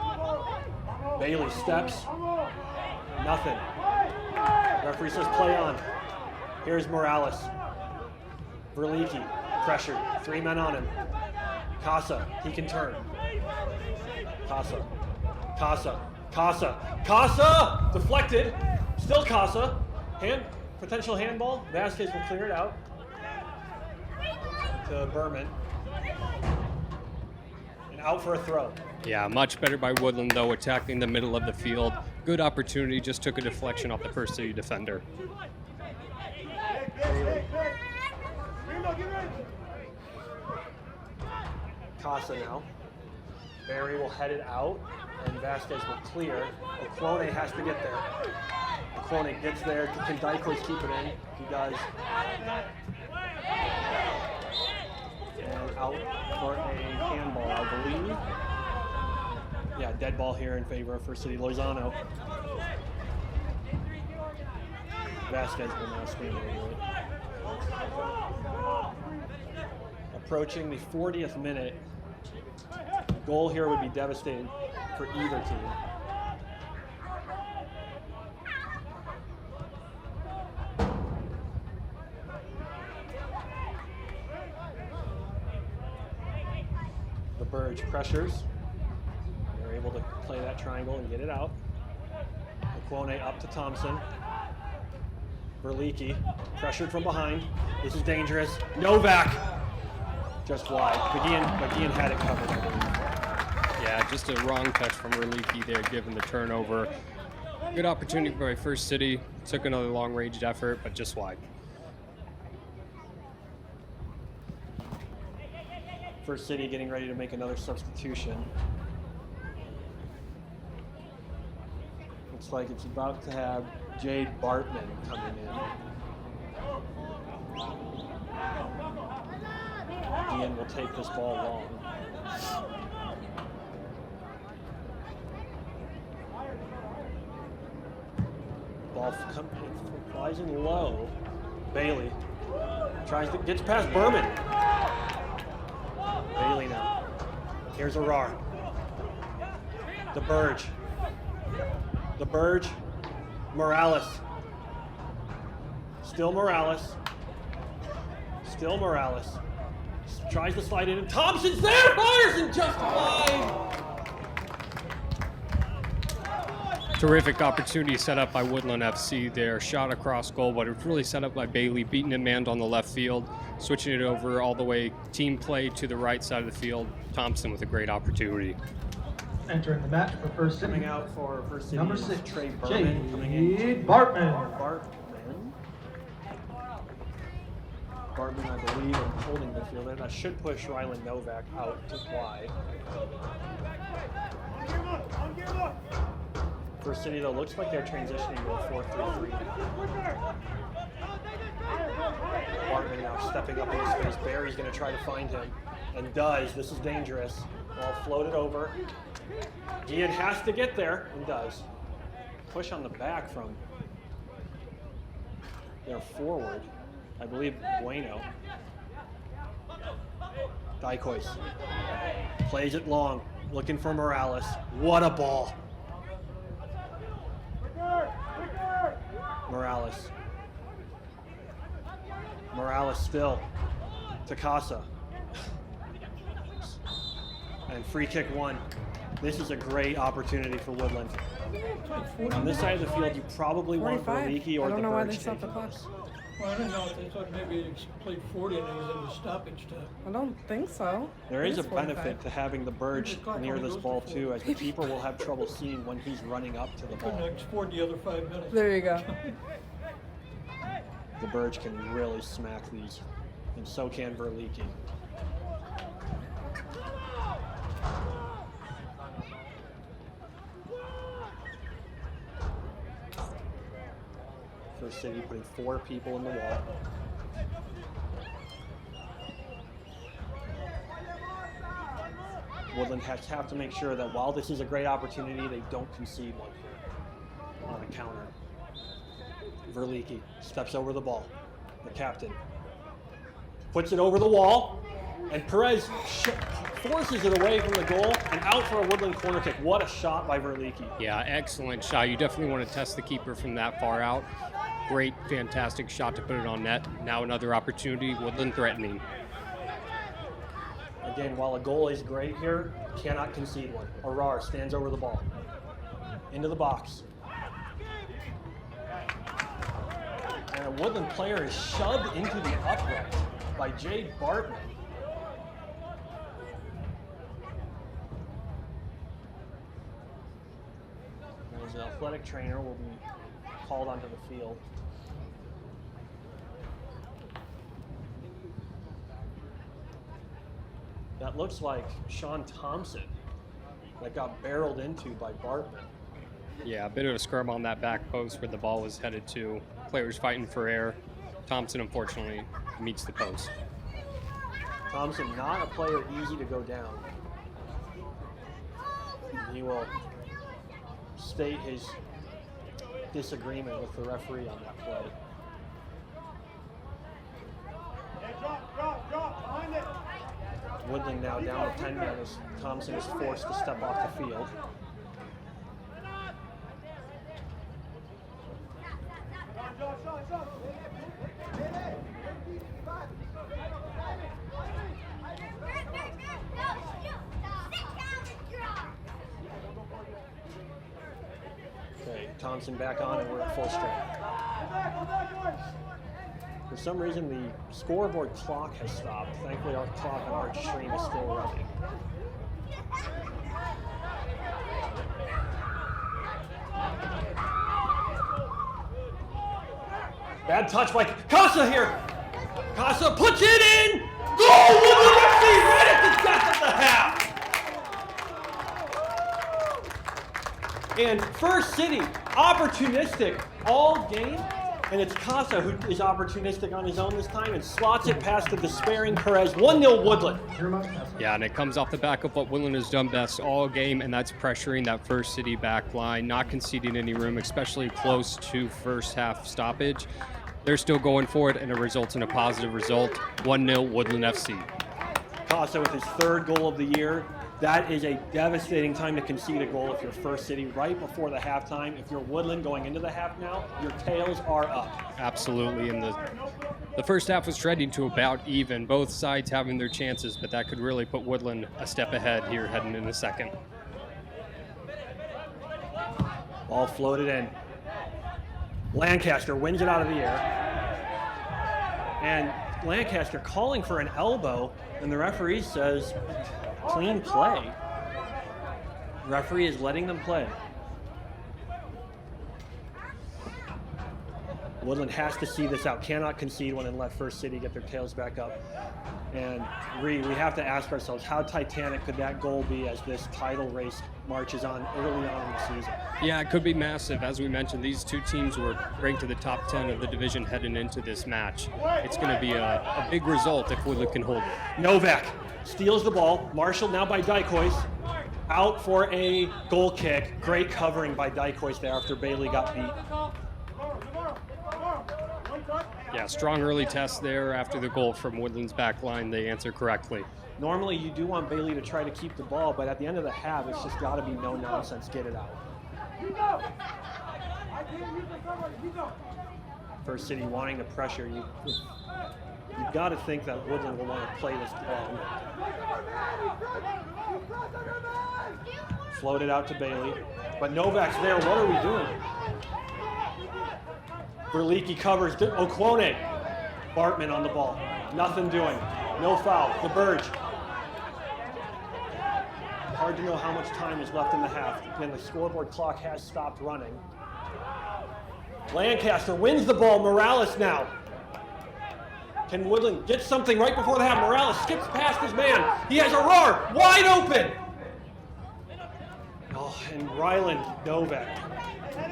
Bailey steps. Nothing. Referee says play on. Here's Morales. Verleeke Pressure. 3 men on him. Casa. He can turn. Casa. Deflected. Still Casa. Potential handball. Vasquez will clear it out to Berman. And out for a throw. Yeah, much better by Woodland, though, attacking the middle of the field. Good opportunity, just took a deflection off the First City defender. Casa now. Barry will head it out, and Vasquez will clear. Okwone has to get there. Okwone gets there. Can Dykos keep it in? He does. And out for a handball, I believe. Yeah, dead ball here in favor of First City. Lozano. Vasquez will now stand over it. Approaching the 40th minute. Goal here would be devastating for either team. The Burge pressures. They're able to play that triangle and get it out. Okwone up to Thompson. Verlicki pressured from behind. This is dangerous. Novak just wide. McGeehan had it covered, I believe. Yeah, just a wrong touch from Verlicki there, given the turnover. Good opportunity by First City. Took another long-ranged effort, but just wide. First City getting ready to make another substitution. Looks like it's about to have Jade Bartman coming in. Ian will take this ball long. Ball flies in low. Bailey gets past Berman. Bailey now. Here's Arar. The Burge. Morales. Still Morales. Tries to slide in, and Thompson's there! Fires and just wide! Terrific opportunity set up by Woodland FC there. Shot across goal, but it was really set up by Bailey, beating a man on the left field, switching it over all the way, team play to the right side of the field. Thompson with a great opportunity. Entering the match for First City. Coming out for First City Number is 6, Trey Berman. Coming in. Jade Bartman. Bartman, I believe, in holding midfielder. That should push Rylan Novak out to wide. First City, though, looks like they're transitioning to a 4-3-3. Bartman now stepping up into space. Barry's going to try to find him, and does. This is dangerous. Ball floated over. Ian has to get there, and does. Push on the back from their forward. I believe Bueno. Dykos plays it long, looking for Morales. What a ball. Morales still to Casa. And free kick one. This is a great opportunity for Woodland. On this side of the field, you probably want Verlicki or the Burge taking this. Well, I don't know. They thought maybe it played 40 and it was in the stoppage time. I don't think so. There is a 45. benefit to having the Burge near this ball too, as the keeper will have trouble seeing when he's running up to the Couldn't ball. export the other 5 minutes. There you go. The Burge can really smack these, and so can Verlicki. First City putting 4 people in the wall. Woodland have to make sure that while this is a great opportunity, they don't concede one here on a counter. Verlicki steps over the ball. The captain puts it over the wall, and Perez forces it away from the goal and out for a Woodland corner kick. What a shot by Verlicki. Yeah, excellent shot. You definitely want to test the keeper from that far out. Great, fantastic shot to put it on net. Now another opportunity, Woodland threatening. Again, while a goal is great here, cannot concede one. Arar stands over the ball. Into the box. And a Woodland player is shoved into the upright by Jade Bartman. His athletic trainer will be called onto the field. That looks like Sean Thompson that got barreled into by Bartman. Yeah, a bit of a scrum on that back post where the ball was headed to. Players fighting for air. Thompson, unfortunately, meets the post. Thompson, not a player easy to go down. He will state his disagreement with the referee on that play. Drop, behind it. Woodland now down to 10 men as Thompson is forced to step off the field. Okay, Thompson back on and we're at full strength. For some reason, the scoreboard clock has stopped. Thankfully, our clock on our stream is still running. Bad touch by Casa here. Casa puts it in. Goal! Woodland FC right at the death of the half. And First City, opportunistic all game. And it's Casa who is opportunistic on his own this time and slots it past the despairing Perez. 1-0 Woodland. Yeah, and it comes off the back of what Woodland has done best all game, and that's pressuring that First City back line, not conceding any room, especially close to first half stoppage. They're still going for it, and it results in a positive result. 1-0 Woodland FC. Casa with his third goal of the year. That is a devastating time to concede a goal if you're First City right before the halftime. If you're Woodland going into the half now, your tails are up. Absolutely, and the first half was trending to about even, both sides having their chances, but that could really put Woodland a step ahead here heading in the second. Ball floated in. Lancaster wins it out of the air. And Lancaster calling for an elbow, and the referee says, clean play. Referee is letting them play. Woodland has to see this out, cannot concede one and let First City get their tails back up. And we have to ask ourselves, how titanic could that goal be as this title race marches on early on in the season? Yeah, it could be massive. As we mentioned, these two teams were ranked to the top 10 of the division heading into this match. It's going to be a big result if Woodland can hold it. Novak steals the ball, marshaled now by Dykois. Out for a goal kick. Great covering by Dykois there after Bailey got beat. Yeah, strong early test there after the goal from Woodland's back line. They answer correctly. Normally you do want Bailey to try to keep the ball, but at the end of the half, it's just got to be no nonsense, get it out. First City wanting to pressure, you've got to think that Woodland will want to play this ball. Floated out to Bailey, but Novak's there. What are we doing? Verleeke covers Okwone. Bartman on the ball. Nothing doing. No foul. The Burge. Hard to know how much time is left in the half. Again, the scoreboard clock has stopped running. Lancaster wins the ball. Morales now. Can Woodland get something right before the half? Morales skips past his man. He has a roar. Wide open. Oh, and Ryland Novak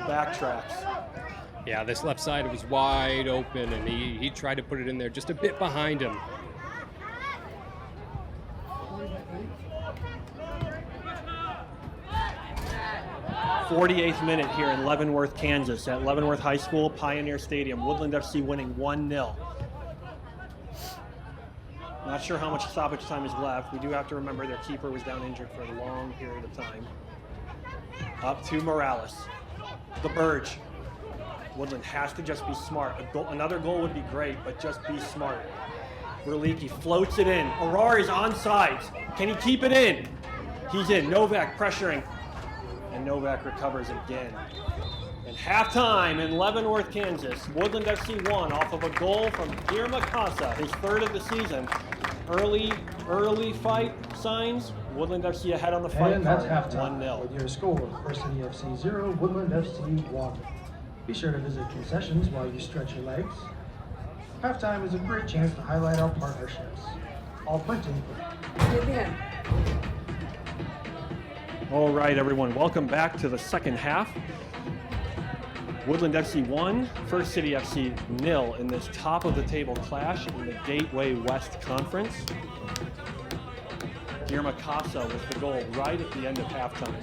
backtracks. Yeah, this left side was wide open, and he tried to put it in there just a bit behind him. '48th minute here in Leavenworth, Kansas at Leavenworth High School, Pioneer Stadium. Woodland FC winning 1-0. Not sure how much stoppage time is left. We do have to remember their keeper was down injured for a long period of time. Up to Morales. The Burge. Woodland has to just be smart. Another goal would be great, but just be smart. Verlicki floats it in. Arar is on sides. Can he keep it in? He's in. Novak pressuring. And Novak recovers again. And halftime in Leavenworth, Kansas. Woodland FC won off of a goal from Irma Casa, his third of the season. Early fight signs. Woodland FC ahead on the fight And that's card, halftime. 1-0. With your score, First City FC 0, Woodland FC 1. Be sure to visit concessions while you stretch your legs. Halftime is a great chance to highlight our partnerships. All printing. All right, everyone, welcome back to the second half. Woodland FC 1, First City FC 0 in this top of the table clash in the Gateway West Conference. Irma Casa with the goal right at the end of halftime.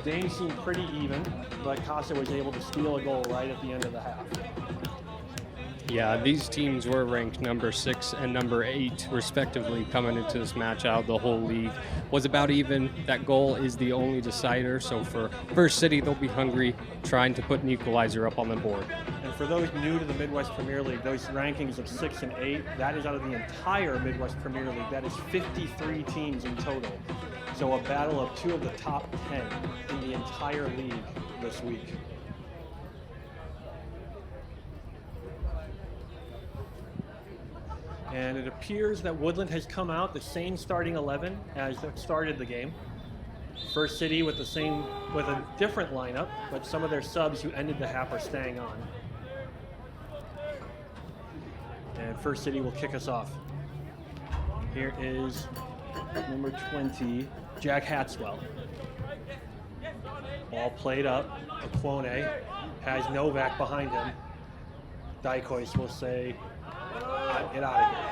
Game seemed pretty even, but Casa was able to steal a goal right at the end of the half. Yeah, these teams were ranked number 6 and number 8, respectively, coming into this match out. The whole league was about even. That goal is the only decider. So for First City, they'll be hungry, trying to put an equalizer up on the board. And for those new to the Midwest Premier League, those rankings of 6 and 8, that is out of the entire Midwest Premier League. That is 53 teams in total. So a battle of 2 of the top 10 in the entire league this week. And it appears that Woodland has come out the same starting 11 as it started the game. First City with a different lineup, but some of their subs who ended the half are staying on. And First City will kick us off. Here is number 20, Jack Hatswell. Ball played up. Aquone has Novak behind him. Dykois will say, get out of here.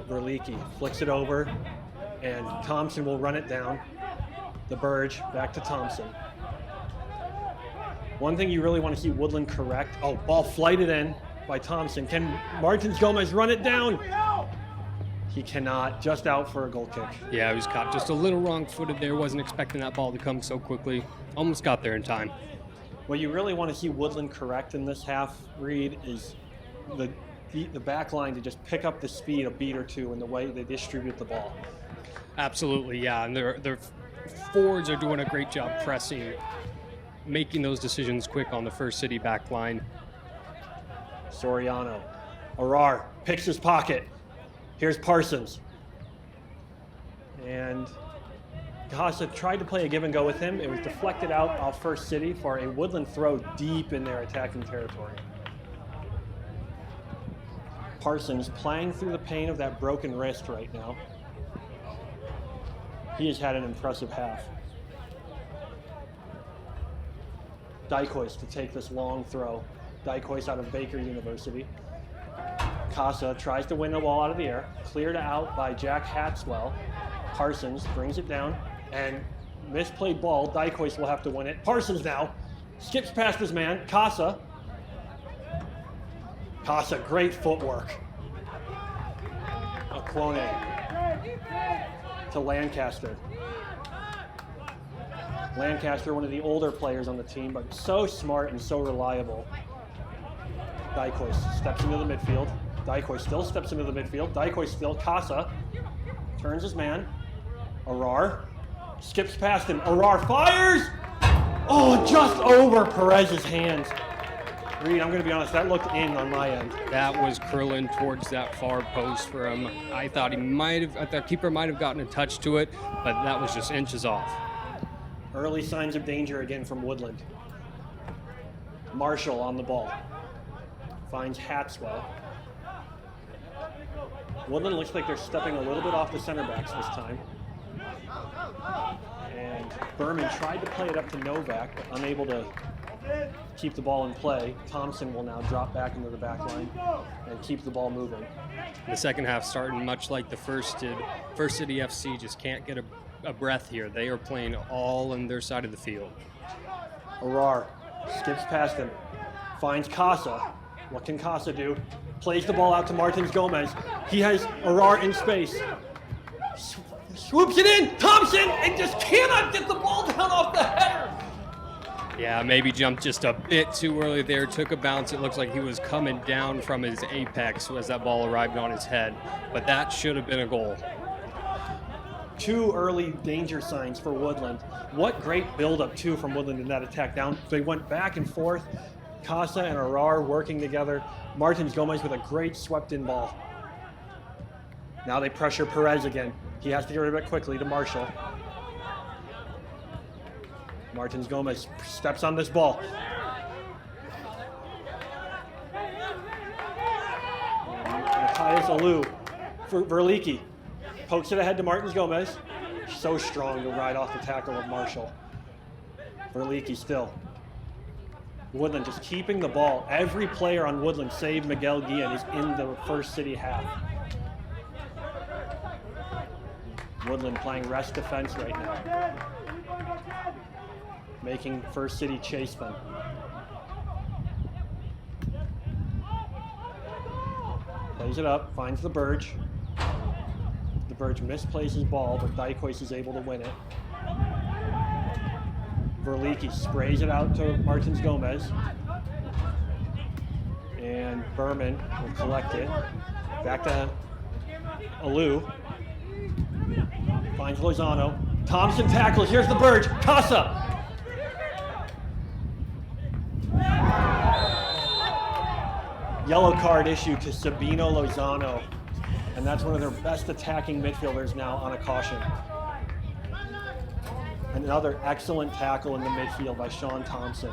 Verlicki flicks it over, and Thompson will run it down. The Burge back to Thompson. One thing you really want to see Woodland correct. Oh, ball flighted in by Thompson. Can Martins Gomez run it down? He cannot. Just out for a goal kick. Yeah, he was caught just a little wrong-footed there. Wasn't expecting that ball to come so quickly. Almost got there in time. What you really want to see Woodland correct in this half, Reed, is the back line to just pick up the speed a beat or two in the way they distribute the ball. Absolutely, yeah. And their forwards are doing a great job pressing, making those decisions quick on the First City back line. Soriano. Arar picks his pocket. Here's Parsons. And Casa tried to play a give and go with him. It was deflected out off First City for a Woodland throw deep in their attacking territory. Parsons playing through the pain of that broken wrist right now. He has had an impressive half. Dykois to take this long throw. Dykois out of Baker University. Casa tries to win the ball out of the air. Cleared out by Jack Hatswell. Parsons brings it down, and misplayed ball. Dykois will have to win it. Parsons now skips past his man. Casa, great footwork. Aquone to Lancaster. Lancaster, one of the older players on the team, but so smart and so reliable. Dykois steps into the midfield. Dykois still steps into the midfield. Dykois still. Casa turns his man. Arar skips past him. Arar fires! Oh, just over Perez's hands. Reed, I'm going to be honest, that looked in on my end. That was curling towards that far post for him. I thought keeper might have gotten a touch to it, but that was just inches off. Early signs of danger again from Woodland. Marshall on the ball. Finds Hatswell. Woodland looks like they're stepping a little bit off the center backs this time. And Berman tried to play it up to Novak, but unable to keep the ball in play. Thompson will now drop back into the back line and keep the ball moving. The second half starting much like the first did. First City FC just can't get a breath here. They are playing all on their side of the field. Arar skips past him, finds Casa. What can Casa do? Plays the ball out to Martins Gomez. He has Arar in space. Swoops it in, Thompson, and just cannot get the ball down off the header. Yeah, maybe jumped just a bit too early there, took a bounce. It looks like he was coming down from his apex as that ball arrived on his head, but that should have been a goal. 2 early danger signs for Woodland. What great buildup, too, from Woodland in that attack. Down, they went back and forth. Casa and Arar working together. Martins Gomez with a great swept-in ball. Now they pressure Perez again. He has to get rid of it quickly to Marshall. Martins Gomez steps on this ball. Matthias Alou for Verlicki. Pokes it ahead to Martins Gomez. So strong to ride off the tackle of Marshall. Verlicki still. Woodland just keeping the ball. Every player on Woodland, save Miguel Guillen, is in the First City half. Woodland playing rest defense right now. Making First City chase them. Plays it up, finds the Burge. The Burge misplays his ball, but Dykois is able to win it. Verlicki sprays it out to Martins Gomez. And Berman will collect it. Back to Alou. Finds Lozano. Thompson tackles. Here's the Burge. Casa. Yellow card issued to Sabino Lozano. And that's one of their best attacking midfielders now on a caution. Another excellent tackle in the midfield by Sean Thompson.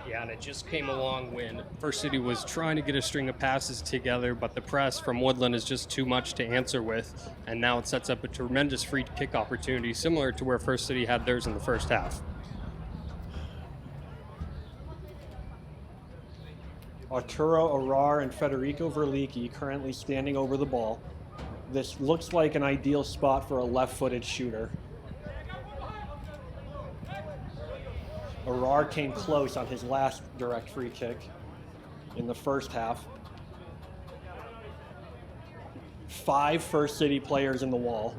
Yeah, and it just came along when First City was trying to get a string of passes together, but the press from Woodland is just too much to answer with, and now it sets up a tremendous free kick opportunity, similar to where First City had theirs in the first half. Arturo Arar and Federico Verlicki currently standing over the ball. This looks like an ideal spot for a left-footed shooter. Arar came close on his last direct free kick in the first half. 5 First City players in the wall.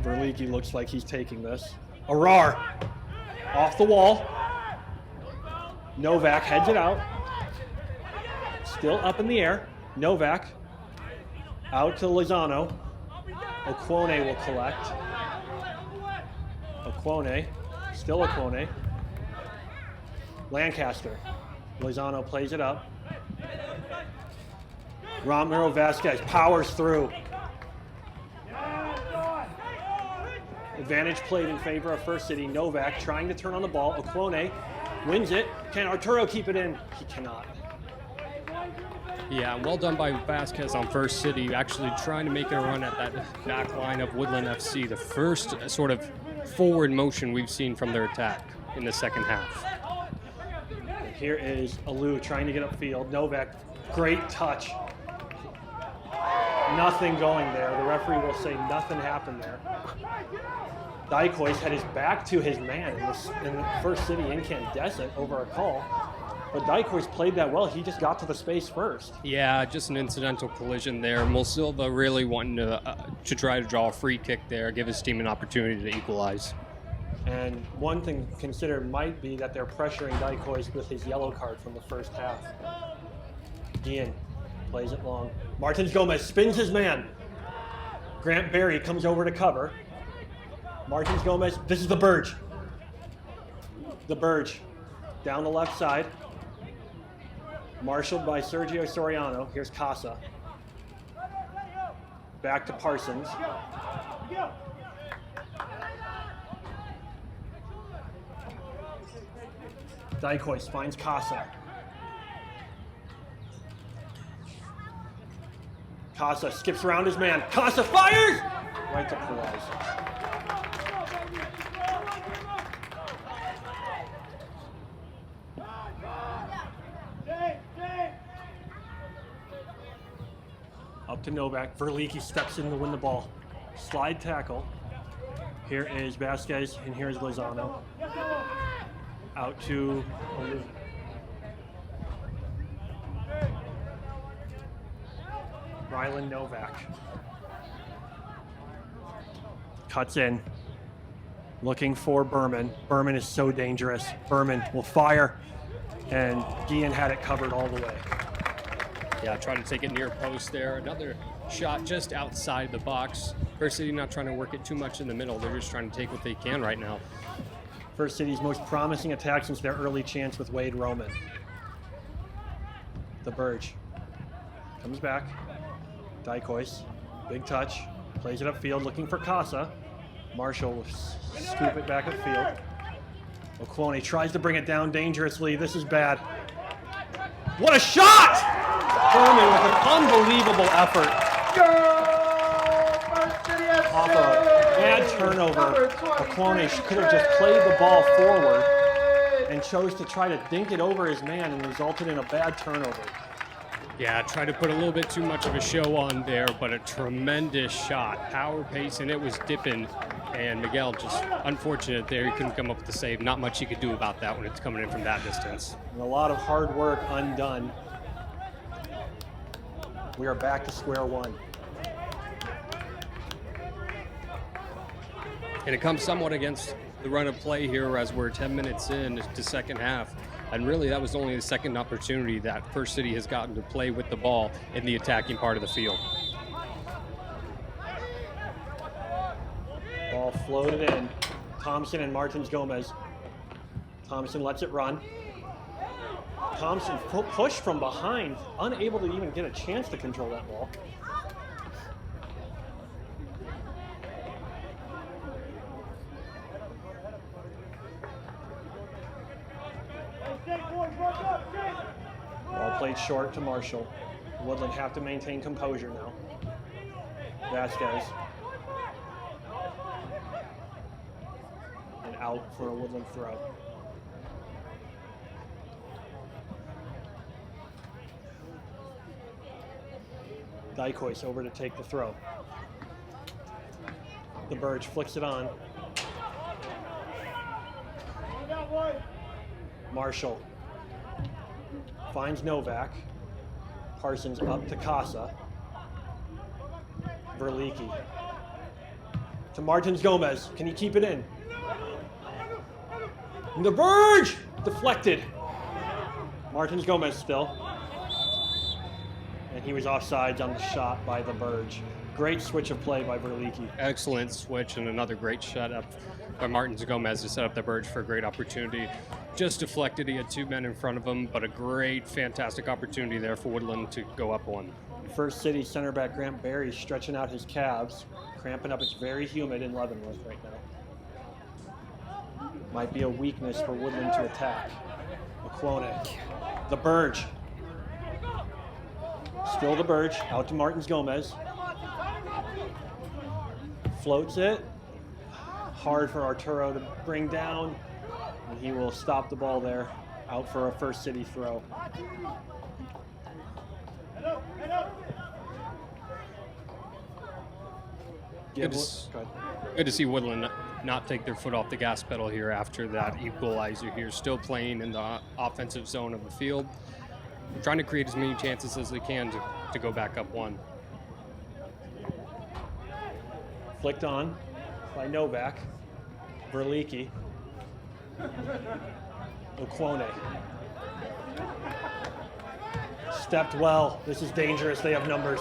Verlicki looks like he's taking this. Arar off the wall. Novak heads it out. Still up in the air. Novak out to Lozano. Okwone will collect. Okwone, still Okwone. Lancaster. Lozano plays it up. Ramiro Vasquez powers through. Advantage played in favor of First City. Novak trying to turn on the ball. Okwone wins it. Can Arturo keep it in? He cannot. Yeah, well done by Vasquez on First City, actually trying to make a run at that back line of Woodland FC, the first sort of forward motion we've seen from their attack in the second half. Here is Alou trying to get upfield. Novak, great touch. Nothing going there. The referee will say nothing happened there. Dykois had his back to his man in the First City incandescent over a call. But Dykois played that well. He just got to the space first. Yeah, just an incidental collision there. Mulsilva really wanting to try to draw a free kick there, give his team an opportunity to equalize. And one thing to consider might be that they're pressuring Dykois with his yellow card from the first half. Guillen plays it long. Martins Gomez spins his man. Grant Berry comes over to cover. Martins Gomez, this is the Burge. The Burge, down the left side. Marshaled by Sergio Soriano. Here's Casa. Back to Parsons. Dykois finds Casa. Casa skips around his man. Casa fires! Right to Perez. Up to Novak. Verlicki steps in to win the ball. Slide tackle. Here is Vasquez, and here's Lozano. Out to Rylan Novak. Cuts in. Looking for Berman. Berman is so dangerous. Berman will fire. And Gian had it covered all the way. Yeah, try to take it near post there. Another shot just outside the box. First City not trying to work it too much in the middle. They're just trying to take what they can right now. First City's most promising attack since their early chance with Wade Roman. The Burge. Comes back. Dykois. Big touch. Plays it upfield looking for Casa. Marshall will scoop it back upfield. Okwone tries to bring it down dangerously. This is bad. What a shot! Berman with an unbelievable effort. Off a bad turnover. Okwone could have just played the ball forward and chose to try to dink it over his man and resulted in a bad turnover. Yeah, tried to put a little bit too much of a show on there, but a tremendous shot. Power pace, and it was dipping. And Miguel just unfortunate there. He couldn't come up with the save. Not much he could do about that when it's coming in from that distance. And a lot of hard work undone. We are back to square one. And it comes somewhat against the run of play here as we're 10 minutes in to second half. And really that was only the second opportunity that First City has gotten to play with the ball in the attacking part of the field. Ball floated in. Thompson and Martins Gomez. Thompson lets it run. Thompson pushed from behind, unable to even get a chance to control that ball. Ball played short to Marshall. Woodland have to maintain composure now. Vasquez. And out for a Woodland throw. Dykois over to take the throw. The Burge flicks it on. Marshall finds Novak. Parsons up to Casa. Verliki. To Martins Gomez. Can he keep it in? And the Burge! Deflected. Martins Gomez still. And he was offsides on the shot by the Burge. Great switch of play by Verliki. Excellent switch and another great shut up by Martins Gomez to set up the Burge for a great opportunity. Just deflected, he had two men in front of him, but a great, fantastic opportunity there for Woodland to go up one. First City center back Grant Berry stretching out his calves, cramping up. It's very humid in Leavenworth right now. Might be a weakness for Woodland to attack. Okwone. The Burge. Still the Burge, out to Martins Gomez. Floats it. Hard for Arturo to bring down. And he will stop the ball there. Out for a First City throw. Good to see Woodland not take their foot off the gas pedal here after that equalizer here. Still playing in the offensive zone of the field. Trying to create as many chances as they can to go back up one. Flicked on by Novak. Verliki. Okwone. Stepped well. This is dangerous. They have numbers.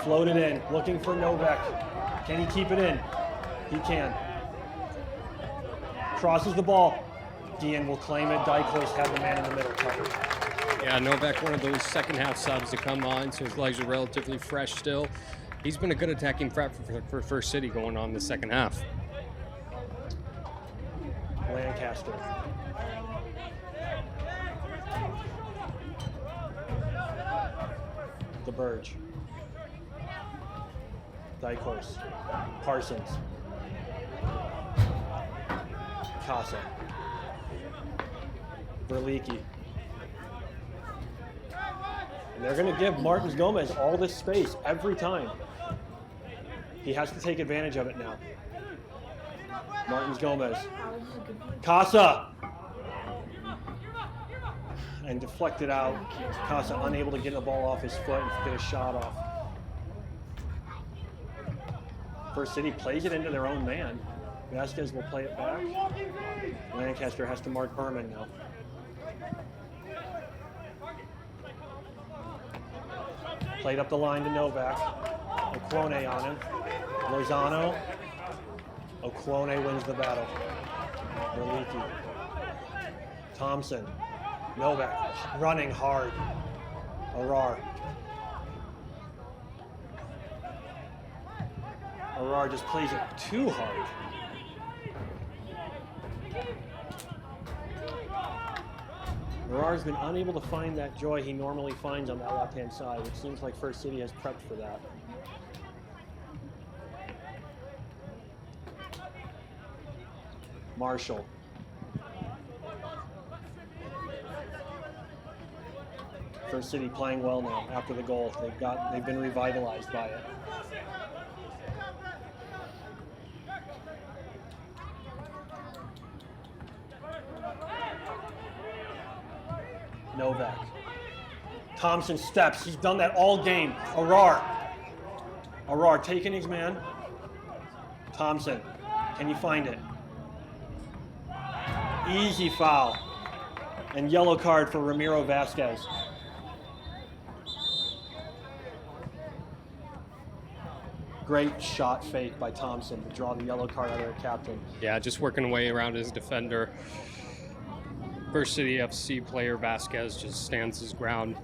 Floated in. Looking for Novak. Can he keep it in? He can. Crosses the ball. Gian will claim it. Dykois had the man in the middle covered. Yeah, Novak, one of those second half subs to come on, so his legs are relatively fresh still. He's been a good attacking threat for First City going on the second half. Lancaster. The Burge. Dykois. Parsons. Casa. Verliki. And they're going to give Martins Gomez all this space every time. He has to take advantage of it now. Martins Gomez. Casa! And deflected out. Casa unable to get the ball off his foot and get a shot off. First City plays it into their own man. Vasquez will play it back. Lancaster has to mark Berman now. Played up the line to Novak. Okwone on him. Lozano. Okwone wins the battle. Verlicki. Thompson. Novak running hard. Arar. Arar just plays it too hard. Arar's been unable to find that joy he normally finds on that left-hand side. It seems like First City has prepped for that. Marshall. First City playing well now after the goal. They've been revitalized by it. Novak. Thompson steps. He's done that all game. Arar taking his man. Thompson. Can you find it? Easy foul. And yellow card for Ramiro Vasquez. Great shot fake by Thompson to draw the yellow card out of their captain. Yeah, just working away around his defender. First City FC player Vasquez just stands his ground.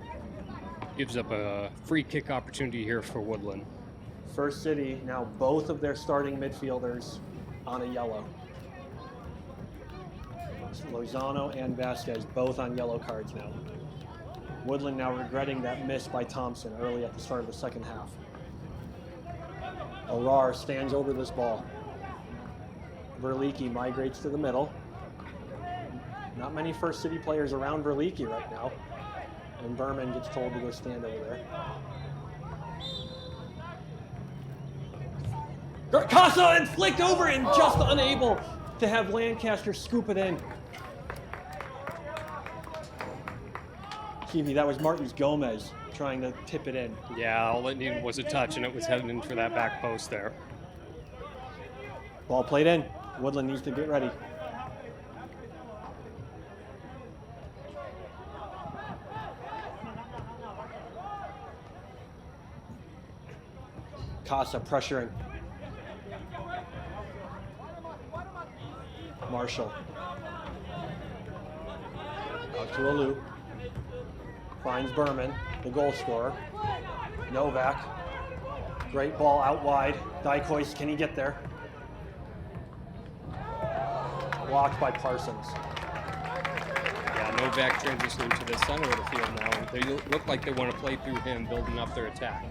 Gives up a free kick opportunity here for Woodland. First City, now both of their starting midfielders on a yellow. Lozano and Vasquez both on yellow cards now. Woodland now regretting that miss by Thompson early at the start of the second half. Arar stands over this ball. Verlicki migrates to the middle. Not many First City players around Verlicki right now. And Berman gets told to go stand over there. Casa and flicked over and just unable to have Lancaster scoop it in. Kiwi, that was Martins Gomez trying to tip it in. Yeah, all it needed was a touch, and it was heading in for that back post there. Ball played in. Woodland needs to get ready. Casa pressuring. Marshall. Out to Alou. Finds Berman, the goal scorer. Novak. Great ball out wide. Dykois, can he get there? Blocked by Parsons. Yeah, Novak transitioning to the center of the field now. They look like they want to play through him, building up their attack.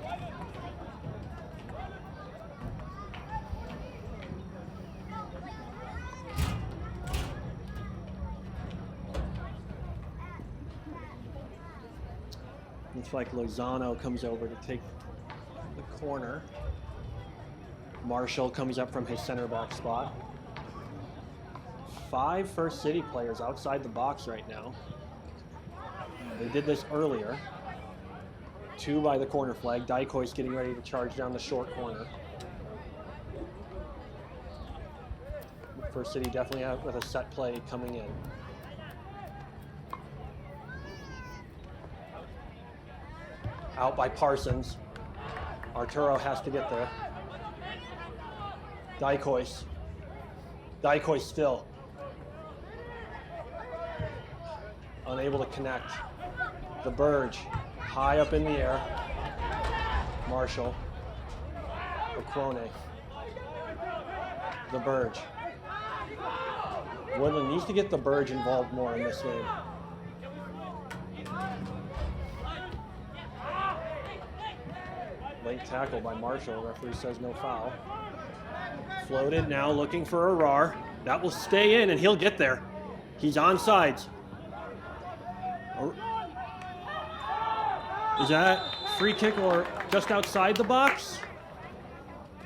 Looks like Lozano comes over to take the corner. Marshall comes up from his center back spot. 5 First City players outside the box right now. They did this earlier. 2 by the corner flag. Dykois getting ready to charge down the short corner. First City definitely out with a set play coming in. Out by Parsons. Arturo has to get there. Dykois. Dykois still. Unable to connect. The Burge. High up in the air. Marshall. Okwone. The Burge. Woodland needs to get the Burge involved more in this game. Late tackle by Marshall. Referee says no foul. Floated now, looking for Arar. That will stay in, and he'll get there. He's on sides. Is that free kick or just outside the box?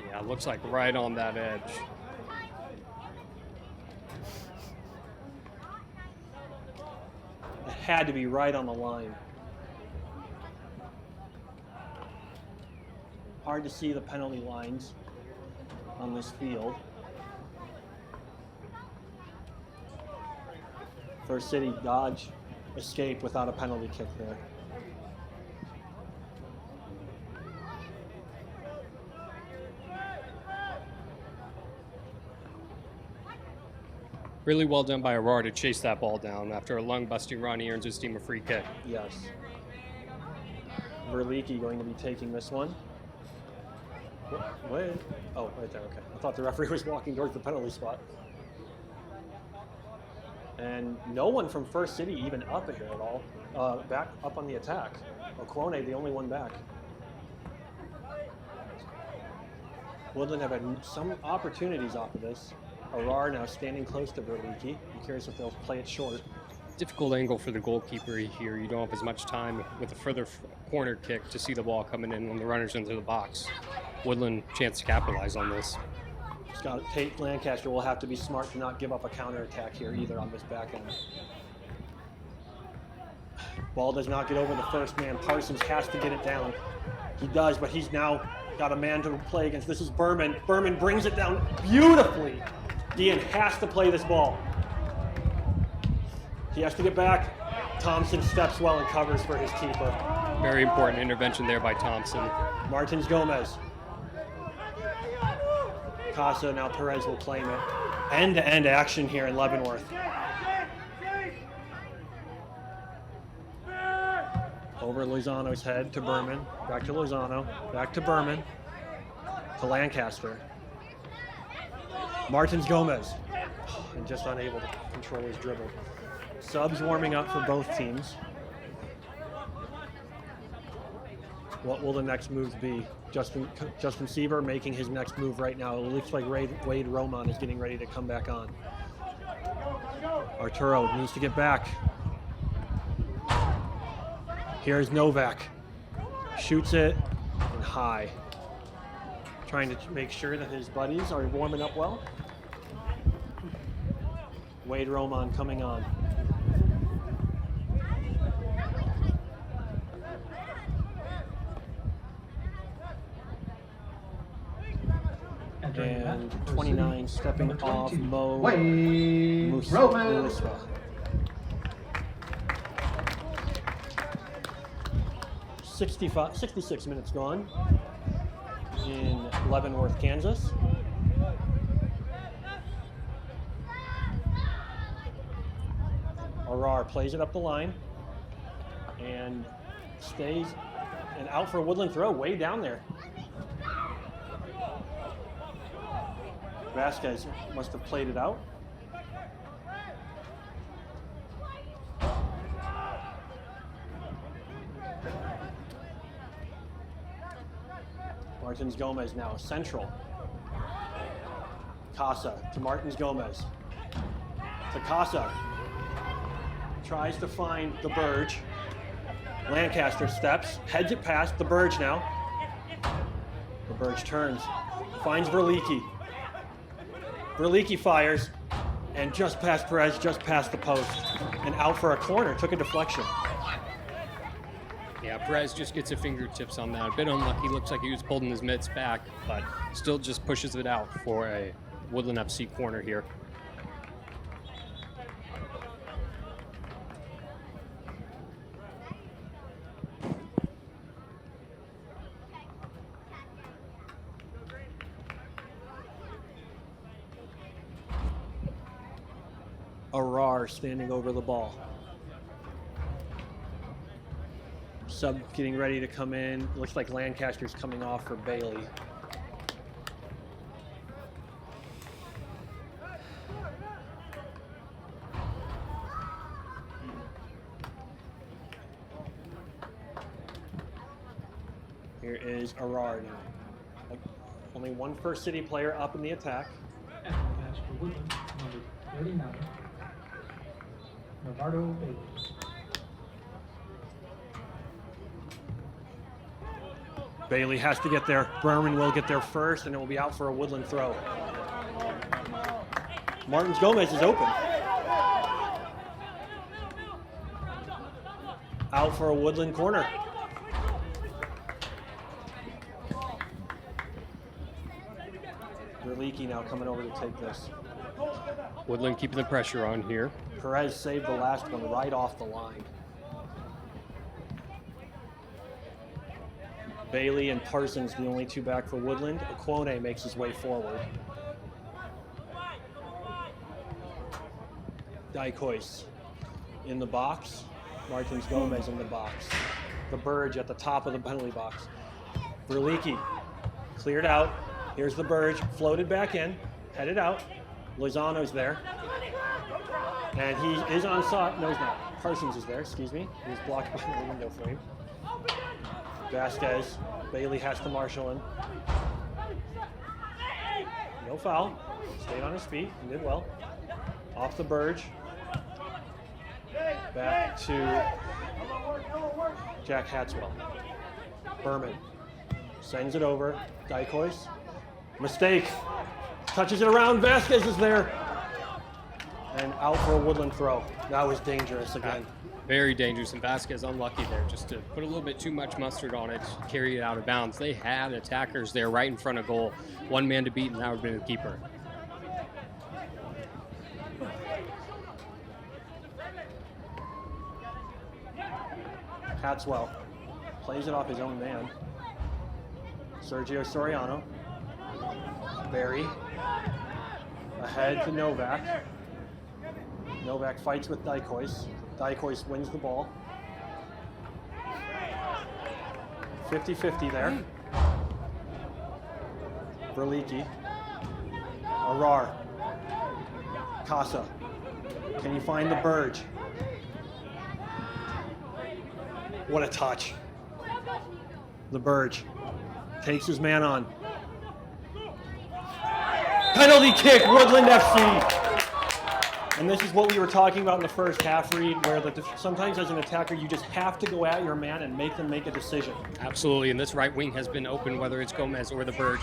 Yeah, it looks like right on that edge. It had to be right on the line. Hard to see the penalty lines. on this field. First City dodge escape without a penalty kick there. Really well done by Aurora to chase that ball down. After a lung-busting run, he earns his team a free kick. Yes. Verlicki going to be taking this one. What? Oh, right there, okay. I thought the referee was walking towards the penalty spot. And no one from First City even up here at all. Back up on the attack. Okwone, the only one back. Woodland have had some opportunities off of this. Arar now standing close to Verlicki. I'm curious if they'll play it short. Difficult angle for the goalkeeper here. You don't have as much time with a further corner kick to see the ball coming in when the runner's into the box. Woodland chance to capitalize on this. Tate Lancaster will have to be smart to not give up a counterattack here either on this back end. Ball does not get over the first man. Parsons has to get it down. He does, but he's now got a man to play against. This is Berman. Berman brings it down beautifully. Dean has to play this ball. He has to get back. Thompson steps well and covers for his keeper. Very important intervention there by Thompson. Martins Gomez. Casa, now Perez will claim it. End-to-end action here in Leavenworth. Over Lozano's head to Berman. Back to Lozano. Back to Berman. To Lancaster. Martins Gomez. And just unable to control his dribble. Subs warming up for both teams. What will the next moves be? Justin Seaver making his next move right now. It looks like Wade Roman is getting ready to come back on. Arturo needs to get back. Here's Novak. Shoots it and high. Trying to make sure that his buddies are warming up well. Wade Roman coming on. And 29 stepping off Mo Musa. 66 minutes gone in Leavenworth, Kansas. Arar plays it up the line and stays and out for a Woodland throw way down there. Vasquez must have played it out. Martins Gomez now central. Casa to Martins Gomez. To Casa. Tries to find the Burge. Lancaster steps, heads it past the Burge now. The Burge turns, finds Verlicki. Verlicki fires, and just past Perez, just past the post, and out for a corner, took a deflection. Yeah, Perez just gets his fingertips on that. A bit unlucky, looks like he was holding his mitts back, but still just pushes it out for a Woodland FC corner here. Arar standing over the ball. Sub getting ready to come in. Looks like Lancaster's coming off for Bailey. Here is Arar now. Only one First City player up in the attack. Pass for Woodland, number 39. Navarro Bailey. Bailey has to get there. Berman will get there first, and it will be out for a Woodland throw. Martins Gomez is open. Out for a Woodland corner. Verliki now coming over to take this. Woodland keeping the pressure on here. Perez saved the last one right off the line. Bailey and Parsons, the only two back for Woodland. Aquone makes his way forward. Dykois in the box. Martins Gomez in the box. The Burge at the top of the penalty box. Verliki cleared out. Here's the Burge, floated back in, headed out. Lozano's there. And he is on side. No, he's not. Parsons is there, excuse me. He was blocked by the window frame. Vasquez. Bailey has to marshal him. No foul. Stayed on his feet and did well. Off the Burge. Back to Jack Hatswell. Berman sends it over. Dykois. Mistake. Touches it around. Vasquez is there. And out for a Woodland throw. That was dangerous again. Very dangerous, and Vasquez unlucky there just to put a little bit too much mustard on it, carry it out of bounds. They had attackers there right in front of goal. One man to beat, and that would have been the keeper. Hatswell plays it off his own man. Sergio Soriano. Barry. Ahead to Novak. Novak fights with Dykois. Dykois wins the ball. 50-50 there. Verliki. Arar. Casa. Can you find the Burge? What a touch. The Burge takes his man on. Penalty kick, Woodland FC. And this is what we were talking about in the first half, Reed, where sometimes as an attacker, you just have to go at your man and make them make a decision. Absolutely, and this right wing has been open, whether it's Gomez or the Burge.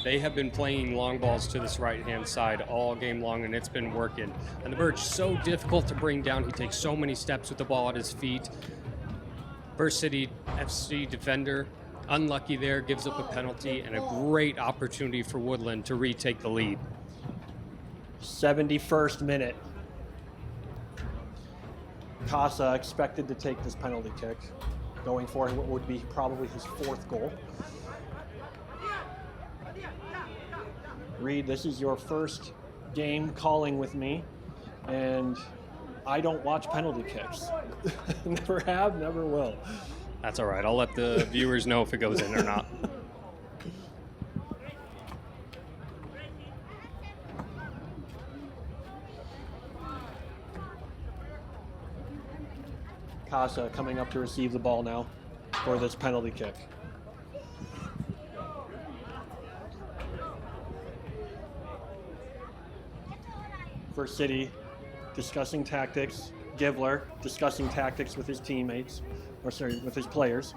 They have been playing long balls to this right-hand side all game long, and it's been working. And the Burge, so difficult to bring down. He takes so many steps with the ball at his feet. First City FC defender, unlucky there, gives up a penalty, and a great opportunity for Woodland to retake the lead. 71st minute. Casa expected to take this penalty kick, going for what would be probably his fourth goal. Reed, this is your first game calling with me, and I don't watch penalty kicks. Never have, never will. That's all right. I'll let the viewers know if it goes in or not. Casa coming up to receive the ball now for this penalty kick. First City discussing tactics. Givler discussing tactics with his teammates, or sorry, with his players.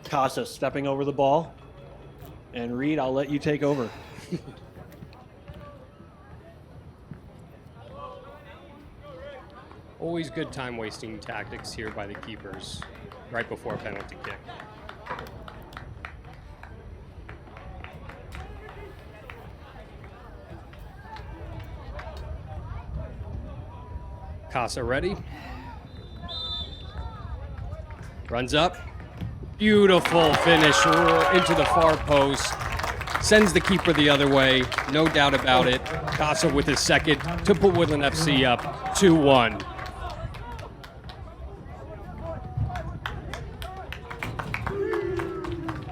Casa stepping over the ball. And Reed, I'll let you take over. Always good time wasting tactics here by the keepers right before a penalty kick. Casa ready. Runs up. Beautiful finish into the far post. Sends the keeper the other way. No doubt about it. Casa with his second to put Woodland FC up 2-1.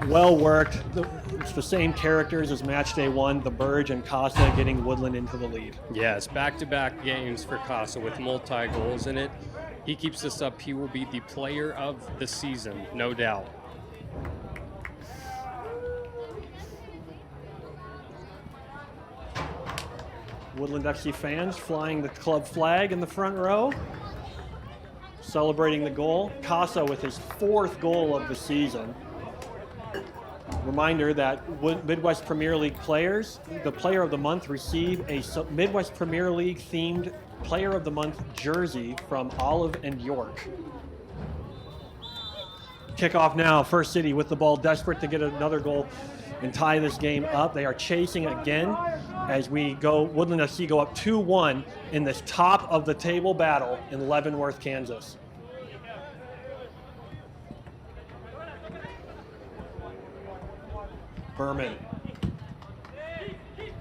Well worked. It's the same characters as Matchday 1, the Burge and Casa getting Woodland into the lead. Yes, back-to-back games for Casa with multi-goals in it. He keeps this up, he will be the player of the season, no doubt. Woodland FC fans flying the club flag in the front row, celebrating the goal. Casa with his fourth goal of the season. Reminder that Midwest Premier League players, the Player of the Month, receive a Midwest Premier League themed Player of the Month jersey from Olive and York. Kickoff now, First City with the ball, desperate to get another goal and tie this game up. They are chasing again as we go, Woodland FC go up 2-1 in this top of the table battle in Leavenworth, Kansas. Berman.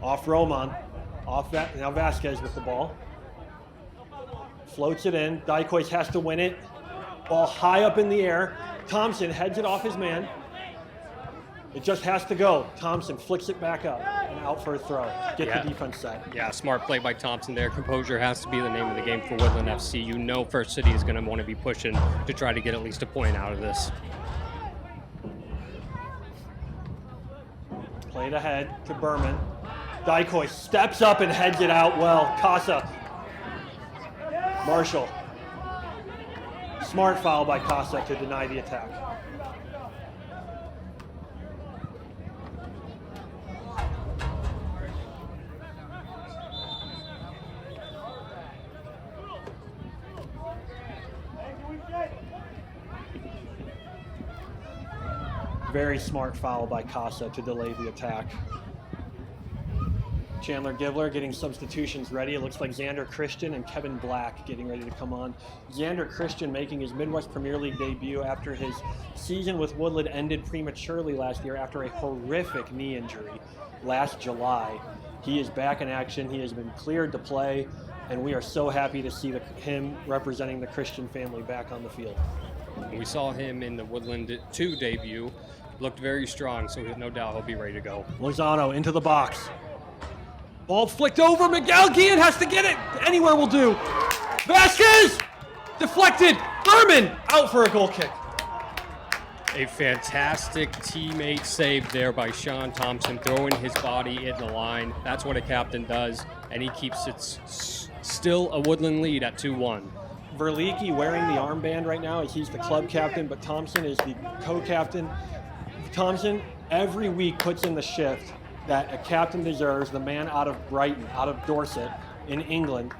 Off Roman. Off that, now Vasquez with the ball. Floats it in. Dykois has to win it. Ball high up in the air. Thompson heads it off his man. It just has to go. Thompson flicks it back up and out for a throw. Get the defense set. Yeah, smart play by Thompson there. Composure has to be the name of the game for Woodland FC. You know First City is going to want to be pushing to try to get at least a point out of this. Played ahead to Berman. Dykois steps up and heads it out well. Casa. Marshall. Smart foul by Casa to deny the attack. Very smart foul by Casa to delay the attack. Chandler Givler getting substitutions ready. It looks like Xander Christian and Kevin Black getting ready to come on. Xander Christian making his Midwest Premier League debut after his season with Woodland ended prematurely last year after a horrific knee injury last July. He is back in action. He has been cleared to play, and we are so happy to see him representing the Christian family back on the field. We saw him in the Woodland 2 debut. Looked very strong, so no doubt he'll be ready to go. Lozano into the box. Ball flicked over. Miguel Guillen has to get it. Anywhere will do. Vasquez! Deflected. Berman out for a goal kick. A fantastic teammate save there by Sean Thompson, throwing his body in the line. That's what a captain does, and he keeps it still a Woodland lead at 2-1. Verlicki wearing the armband right now as he's the club captain, but Thompson is the co-captain. Thompson every week puts in the shift that a captain deserves, the man out of Brighton, out of Dorset in England.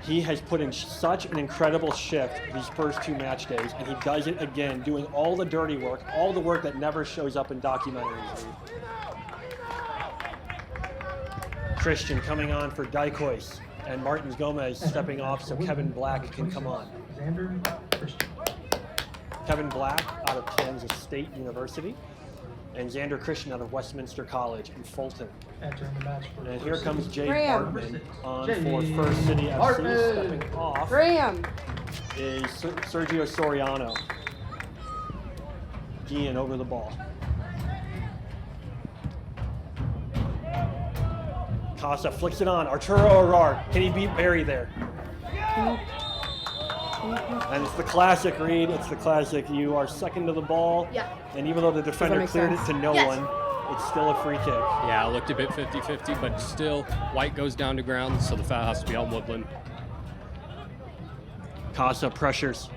He has put in such an incredible shift these first 2 match days, and he does it again, doing all the dirty work, all the work that never shows up in documentaries. Christian coming on for Dykois, and Martins Gomez stepping off so Kevin Black can come on. Kevin Black out of Kansas State University, and Xander Christian out of Westminster College in Fulton. And here comes Jay Bartman on for First City FC. Stepping off is Sergio Soriano. Guillen over the ball. Casa flicks it on. Arturo Arar. Can he beat Barry there? And it's the classic, Reed. It's the classic. You are second to the ball. Yeah. And even though the defender cleared it to no one, it's still a free kick. Yeah, it looked a bit 50-50, but still, White goes down to ground, so the foul has to be on Woodland. Casa pressures.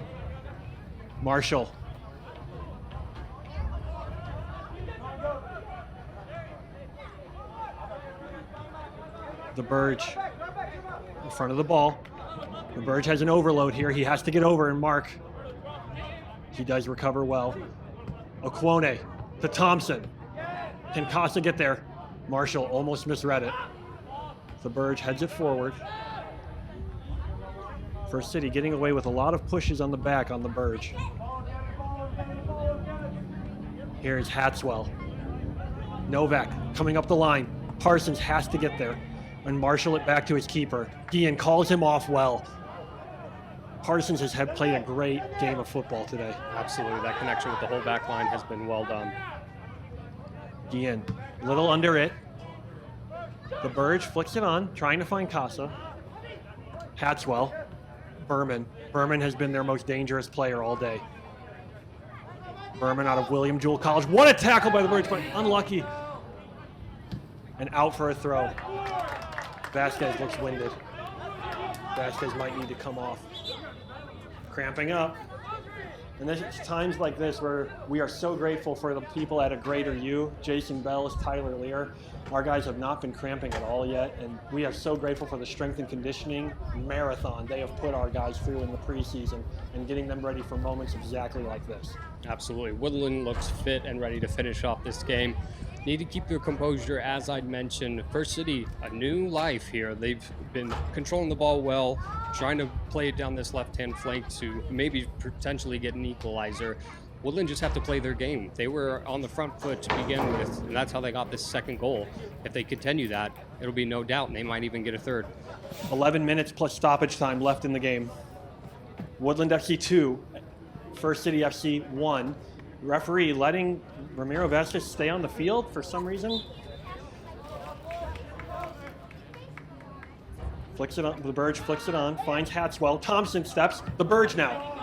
Marshall. The Burge in front of the ball. The Burge has an overload here. He has to get over and mark. He does recover well. Okwone to Thompson. Can Casa get there? Marshall almost misread it. The Burge heads it forward. First City getting away with a lot of pushes on the back on the Burge. Here's Hatswell. Novak coming up the line. Parsons has to get there and marshal it back to his keeper. Guillen calls him off well. Parsons has played a great game of football today. Absolutely, that connection with the whole back line has been well done. Guillen, little under it. The Burge flicks it on, trying to find Casa. Hatswell, Berman. Berman has been their most dangerous player all day. Berman out of William Jewell College. What a tackle by the Burge, but unlucky. And out for a throw. Vasquez looks winded. Vasquez might need to come off. Cramping up. And it's times like this where we are so grateful for the people at a greater U, Jason Bells, Tyler Lear. Our guys have not been cramping at all yet, and we are so grateful for the strength and conditioning marathon they have put our guys through in the preseason and getting them ready for moments exactly like this. Absolutely. Woodland looks fit and ready to finish off this game. Need to keep their composure, as I'd mentioned. First City, a new life here. They've been controlling the ball well, trying to play it down this left-hand flank to maybe potentially get an equalizer. Woodland just have to play their game. They were on the front foot to begin with, and that's how they got this second goal. If they continue that, it'll be no doubt, and they might even get a third. 11 minutes plus stoppage time left in the game. Woodland FC 2, First City FC 1. Referee letting Ramiro Vasquez stay on the field for some reason. Flicks it on, the Burge flicks it on, finds Hatswell. Thompson steps, the Burge now.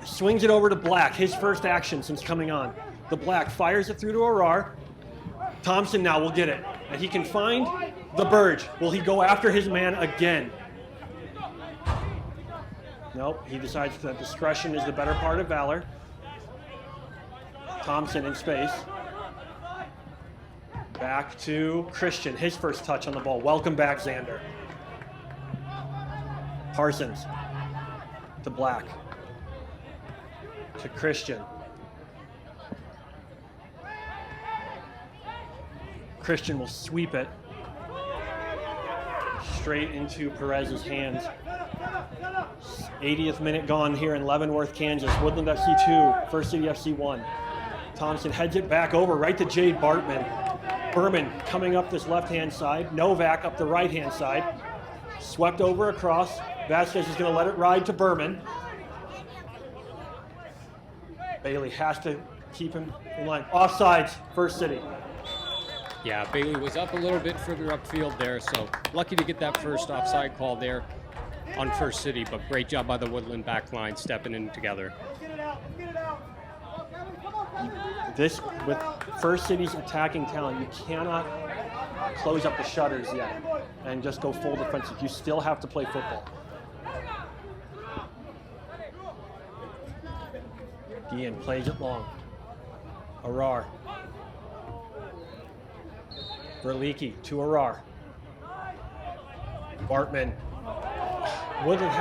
Swings it over to Black, his first action since coming on. The Black fires it through to Arar. Thompson now will get it, and he can find the Burge. Will he go after his man again? Nope, he decides that discretion is the better part of valor. Thompson in space. Back to Christian, his first touch on the ball. Welcome back, Xander. Parsons to Black. To Christian. Christian will sweep it straight into Perez's hands. 80th minute gone here in Leavenworth, Kansas. Woodland FC 2, First City FC 1. Thompson heads it back over right to Jade Bartman. Berman coming up this left-hand side. Novak up the right-hand side. Swept over across. Vasquez is going to let it ride to Berman. Bailey has to keep him in line. Offsides, First City. Yeah, Bailey was up a little bit further upfield there, so lucky to get that first offside call there on First City, but great job by the Woodland back line stepping in together. This, with First City's attacking talent, you cannot close up the shutters yet and just go full defensive. You still have to play football. Ian plays it long. Arar. Verleeke to Arar. Bartman. Woodland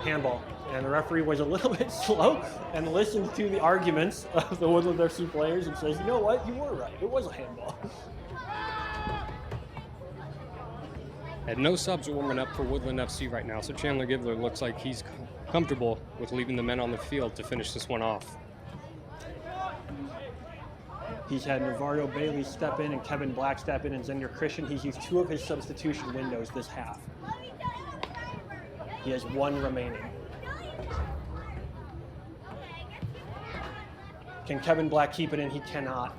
handball. And the referee was a little bit slow and listened to the arguments of the Woodland FC players and says, you know what, you were right. It was a handball. And no subs are warming up for Woodland FC right now, so Chandler Gibler looks like he's comfortable with leaving the men on the field to finish this one off. He's had Navarro Bailey step in and Kevin Black step in and Xander Christian. He's used 2 of his substitution windows this half. He has 1 remaining. Can Kevin Black keep it in? He cannot.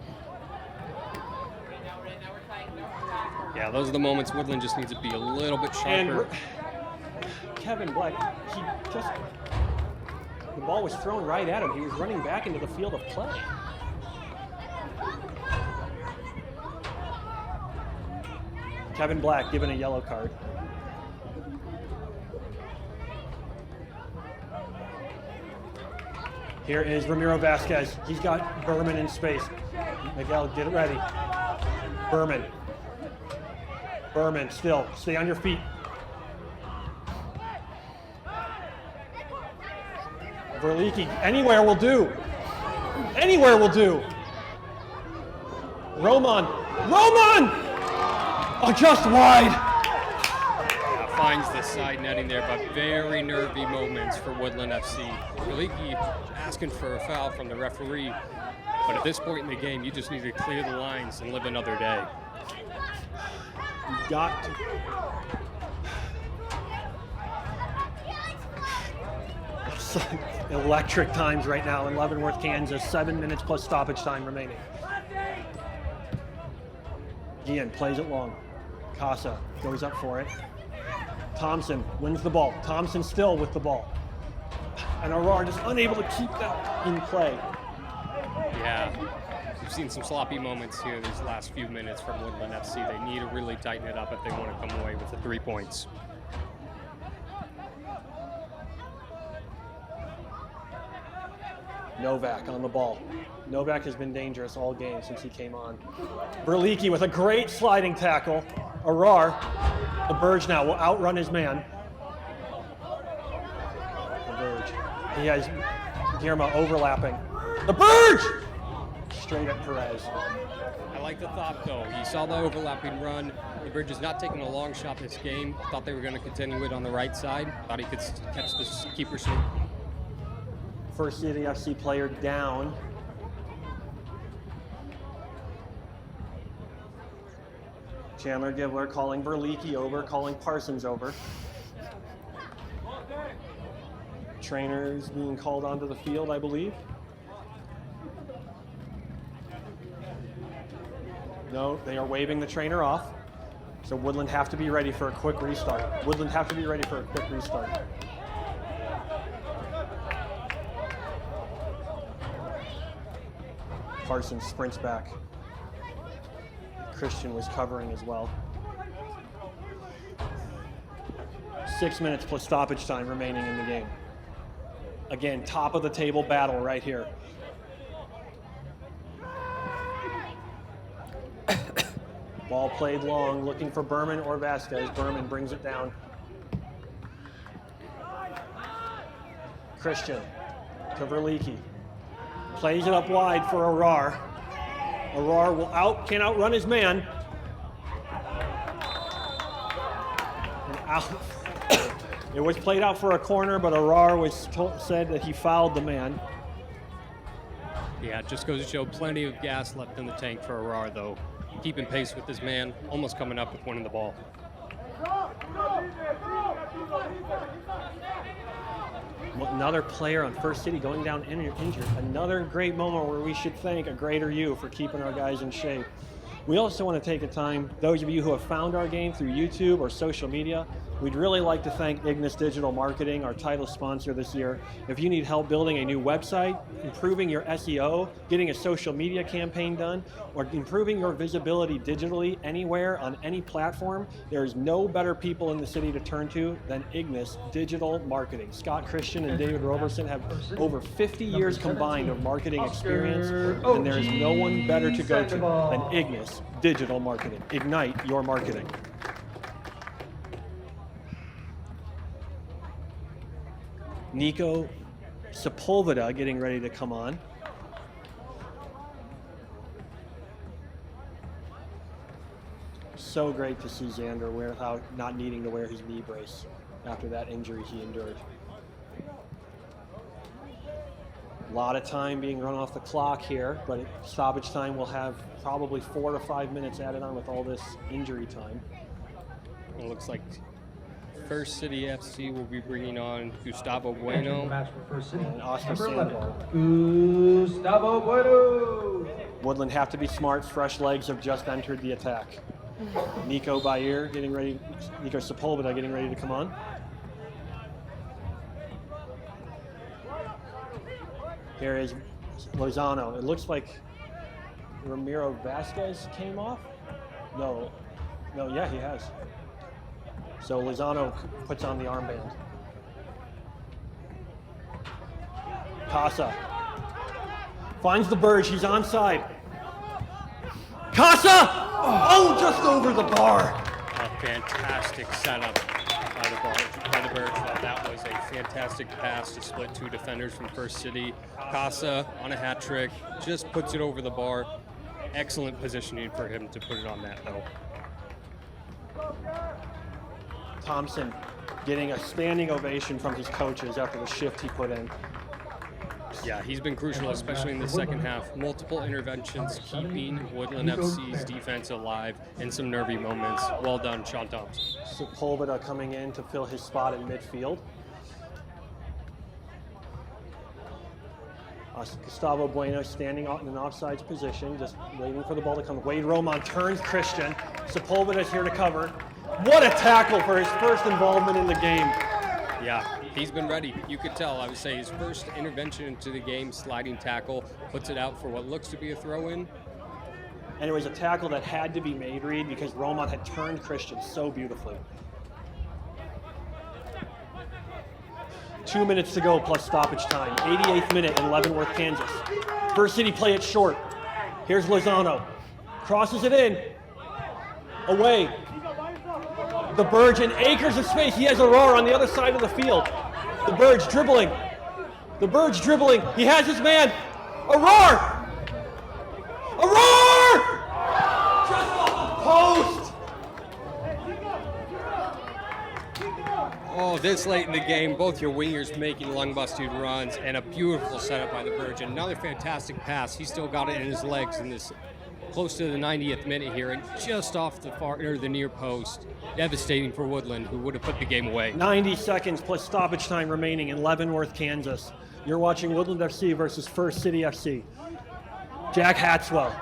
Yeah, those are the moments Woodland just needs to be a little bit sharper. And Kevin Black, the ball was thrown right at him. He was running back into the field of play. Kevin Black given a yellow card. Here is Ramiro Vasquez. He's got Berman in space. Miguel, get it ready. Berman. Berman, still. Stay on your feet. Verleeke, anywhere will do. Anywhere will do. Roman. Oh, just wide. Yeah, finds the side netting there, but very nervy moments for Woodland FC. Verleeke asking for a foul from the referee, but at this point in the game, you just need to clear the lines and live another day. You got to. Electric times right now in Leavenworth, Kansas. 7 minutes plus stoppage time remaining. Gian plays it long. Casa goes up for it. Thompson wins the ball. Thompson still with the ball. And Arar just unable to keep that in play. Yeah, we've seen some sloppy moments here these last few minutes from Woodland FC. They need to really tighten it up if they want to come away with the 3 points. Novak on the ball. Novak has been dangerous all game since he came on. Verlicki with a great sliding tackle. Arar, the Burge now will outrun his man. The Burge. He has Guillermo overlapping. The Burge! Straight at Perez. I like the thought, though. He saw the overlapping run. The Burge is not taking a long shot this game. Thought they were going to continue it on the right side. Thought he could catch the keeper sweep. First City FC player down. Chandler Gibler calling Verlicki over, calling Parsons over. Trainers being called onto the field, I believe. No, they are waving the trainer off. So Woodland have to be ready for a quick restart. Parsons sprints back. Christian was covering as well. 6 minutes plus stoppage time remaining in the game. Again, top of the table battle right here. Ball played long, looking for Berman or Vasquez. Berman brings it down. Christian to Verlicki. Plays it up wide for Arar. Arar can't outrun his man. And out. It was played out for a corner, but Arar said that he fouled the man. Yeah, it just goes to show plenty of gas left in the tank for Arar, though. Keeping pace with this man, almost coming up with winning the ball. Another player on First City going down injured. Another great moment where we should thank a greater you for keeping our guys in shape. We also want to take a time, those of you who have found our game through YouTube or social media, we'd really like to thank Ignis Digital Marketing, our title sponsor this year. If you need help building a new website, improving your SEO, getting a social media campaign done, or improving your visibility digitally anywhere on any platform, there's no better people in the city to turn to than Ignis Digital Marketing. Scott Christian and David Roberson have over 50 years combined of marketing experience, and there is no one better to go to than Ignis Digital Marketing. Ignite your marketing. Nico Sepulveda getting ready to come on. So great to see Xander without not needing to wear his knee brace after that injury he endured. A lot of time being run off the clock here, but stoppage time will have probably 4 to 5 minutes added on with all this injury time. It looks like First City FC will be bringing on Gustavo Bueno. And Oscar Sandoval. Gustavo Bueno. Woodland have to be smart. Fresh legs have just entered the attack. Nico Sepulveda getting ready to come on. Here is Lozano. It looks like Ramiro Vasquez came off. No, yeah, he has. So Lozano puts on the armband. Casa finds the Burge. He's onside. Casa! Oh, just over the bar. A fantastic setup by the Burge. That was a fantastic pass to split two defenders from First City. Casa on a hat trick, just puts it over the bar. Excellent positioning for him to put it on that though. Thompson getting a standing ovation from his coaches after the shift he put in. Yeah, he's been crucial, especially in the second half. Multiple interventions, keeping Woodland FC's defense alive in some nervy moments. Well done, Sean Thompson. Sepulveda coming in to fill his spot in midfield. Gustavo Bueno standing in an offsides position, just waiting for the ball to come. Wade Roman turns Christian. Sepulveda's here to cover. What a tackle for his first involvement in the game. Yeah, he's been ready. You could tell. I would say his first intervention into the game, sliding tackle, puts it out for what looks to be a throw-in. And it was a tackle that had to be made, Reed, because Roman had turned Christian so beautifully. 2 minutes to go plus stoppage time. 88th minute in Leavenworth, Kansas. First City play it short. Here's Lozano. Crosses it in. Away. The Burge in acres of space. He has Aurora on the other side of the field. The Burge dribbling. The Burge dribbling. He has his man. Aurora! Aurora! Just off the post! Oh, this late in the game, both your wingers making lung-busting runs, and a beautiful setup by the Burge. Another fantastic pass. He still got it in his legs in this close to the 90th minute here, and just off the the near post. Devastating for Woodland, who would have put the game away. 90 seconds plus stoppage time remaining in Leavenworth, Kansas. You're watching Woodland FC versus First City FC. Jack Hatswell.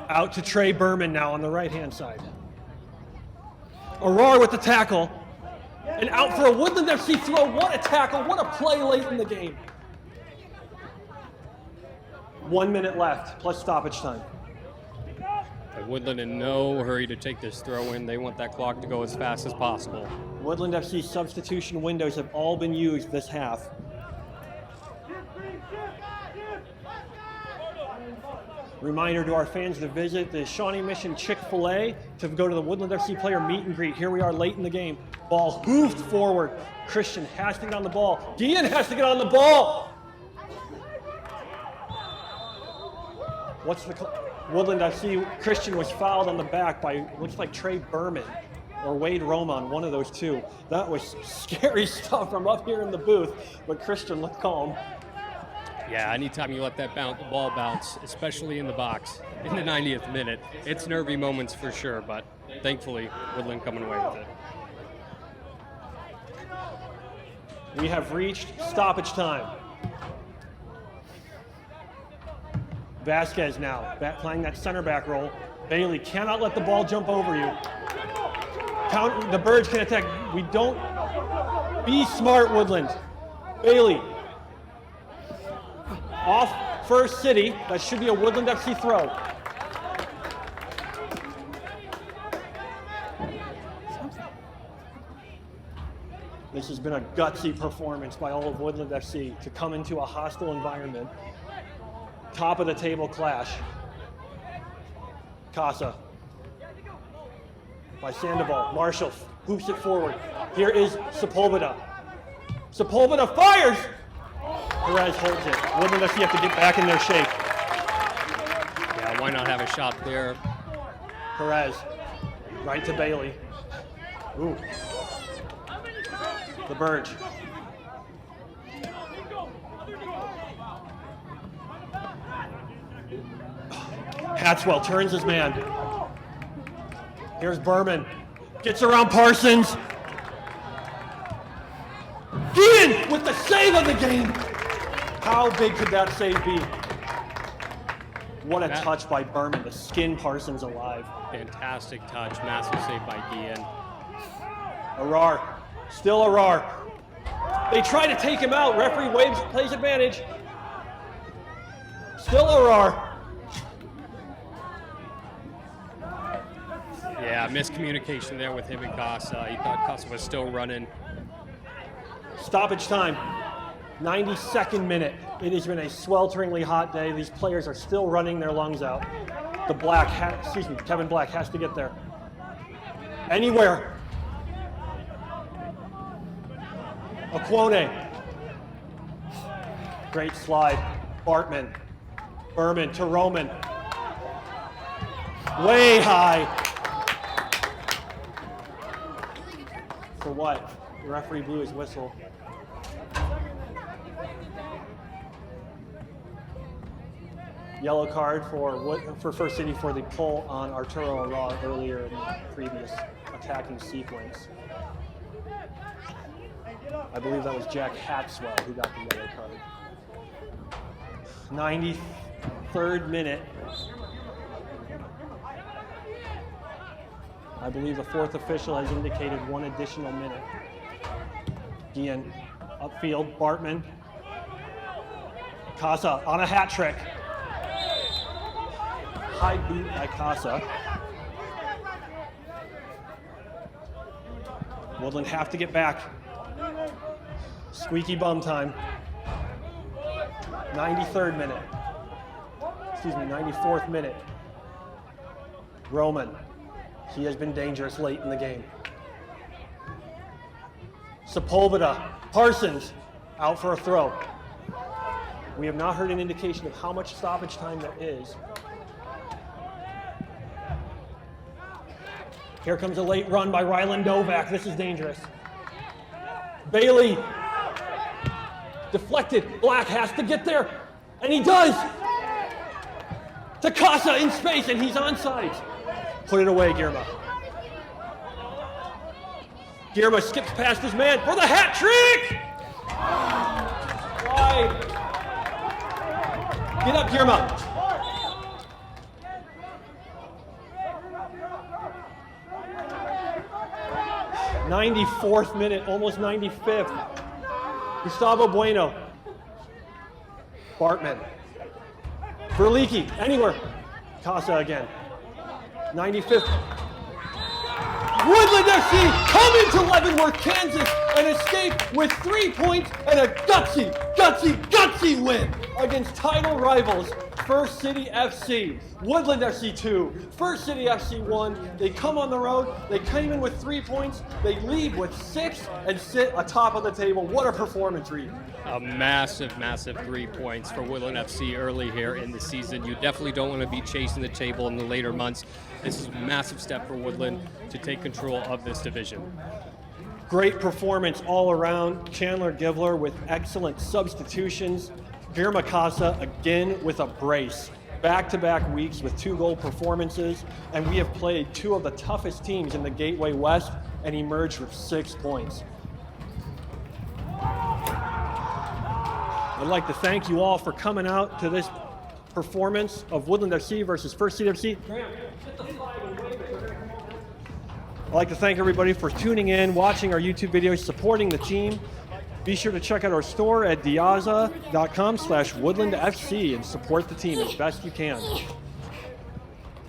Out to Trey Berman now on the right-hand side. Aurora with the tackle. And out for a Woodland FC throw. What a tackle. What a play late in the game. 1 minute left, plus stoppage time. And Woodland in no hurry to take this throw in. They want that clock to go as fast as possible. Woodland FC substitution windows have all been used this half. Reminder to our fans to visit the Shawnee Mission Chick-Fil-A to go to the Woodland FC player meet and greet. Here we are late in the game. Ball hoofed forward. Christian has to get on the ball. Gian has to get on the ball. What's the Woodland FC? Christian was fouled on the back by, looks like Trey Berman or Wade Roman, one of those two. That was scary stuff from up here in the booth, but Christian looked calm. Yeah, anytime you let that ball bounce, especially in the box, in the 90th minute, it's nervy moments for sure, but thankfully, Woodland coming away with it. We have reached stoppage time. Vasquez now, playing that center back role. Bailey cannot let the ball jump over you. The Birds can attack. We don't, be smart, Woodland. Bailey. Off First City, that should be a Woodland FC throw. This has been a gutsy performance by all of Woodland FC to come into a hostile environment. Top of the table clash. Casa. By Sandoval. Marshall hoops it forward. Here is Sepulveda. Sepulveda fires! Perez holds it. Woodland FC have to get back in their shape. Yeah, why not have a shot there? Perez. Right to Bailey. Ooh. The Burge. Hatswell turns his man. Here's Berman. Gets around Parsons. Gian with the save of the game. How big could that save be? What a touch by Berman to skin Parsons alive. Fantastic touch, massive save by Gian. Arar, still Arar. They try to take him out. Referee waves, plays advantage. Still Arar. Yeah, miscommunication there with him and Casa. He thought Casa was still running. Stoppage time. 92nd minute. It has been a swelteringly hot day. These players are still running their lungs out. Kevin Black has to get there. Anywhere. Aquone. Great slide. Bartman. Berman to Roman. Way high. For what? The referee blew his whistle. Yellow card for First City for the pull on Arturo Arar earlier in the previous attacking sequence. I believe that was Jack Hatswell who got the yellow card. 93rd minute. I believe the fourth official has indicated one additional minute. Gian upfield, Bartman. Casa on a hat trick. High boot by Casa. Woodland have to get back. Squeaky bum time. 93rd minute. Excuse me, 94th minute. Roman. He has been dangerous late in the game. Sepulveda. Parsons out for a throw. We have not heard an indication of how much stoppage time there is. Here comes a late run by Ryland Novak. This is dangerous. Bailey. Deflected. Black has to get there. And he does. Takasa in space, and he's onside. Put it away, Girma. Girma skips past his man for the hat trick! Wide. Get up, Girma. '94th minute, almost 95th. Gustavo Bueno. Bartman. Verleeke, anywhere. Casa again. 95th. Woodland FC come into Leavenworth, Kansas, and escape with 3 points and a gutsy win against title rivals First City FC. Woodland FC 2, First City FC 1. They come on the road, they came in with 3 points, they leave with 6 and sit atop of the table. What a performance, Reed. A massive 3 points for Woodland FC early here in the season. You definitely don't want to be chasing the table in the later months. This is a massive step for Woodland to take control of this division. Great performance all around. Chandler Givler with excellent substitutions. Girma Casa again with a brace. Back-to-back weeks with 2-goal performances, and we have played 2 of the toughest teams in the Gateway West and emerged with 6 points. I'd like to thank you all for coming out to this performance of Woodland FC versus First City FC. I'd like to thank everybody for tuning in, watching our YouTube videos, supporting the team. Be sure to check out our store at diaza.com/woodlandfc and support the team as best you can.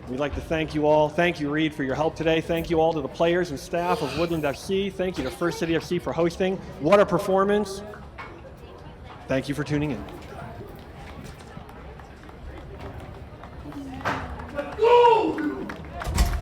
We'd like to thank you all. Thank you, Reed, for your help today. Thank you all to the players and staff of Woodland FC. Thank you to First City FC for hosting. What a performance. Thank you for tuning in.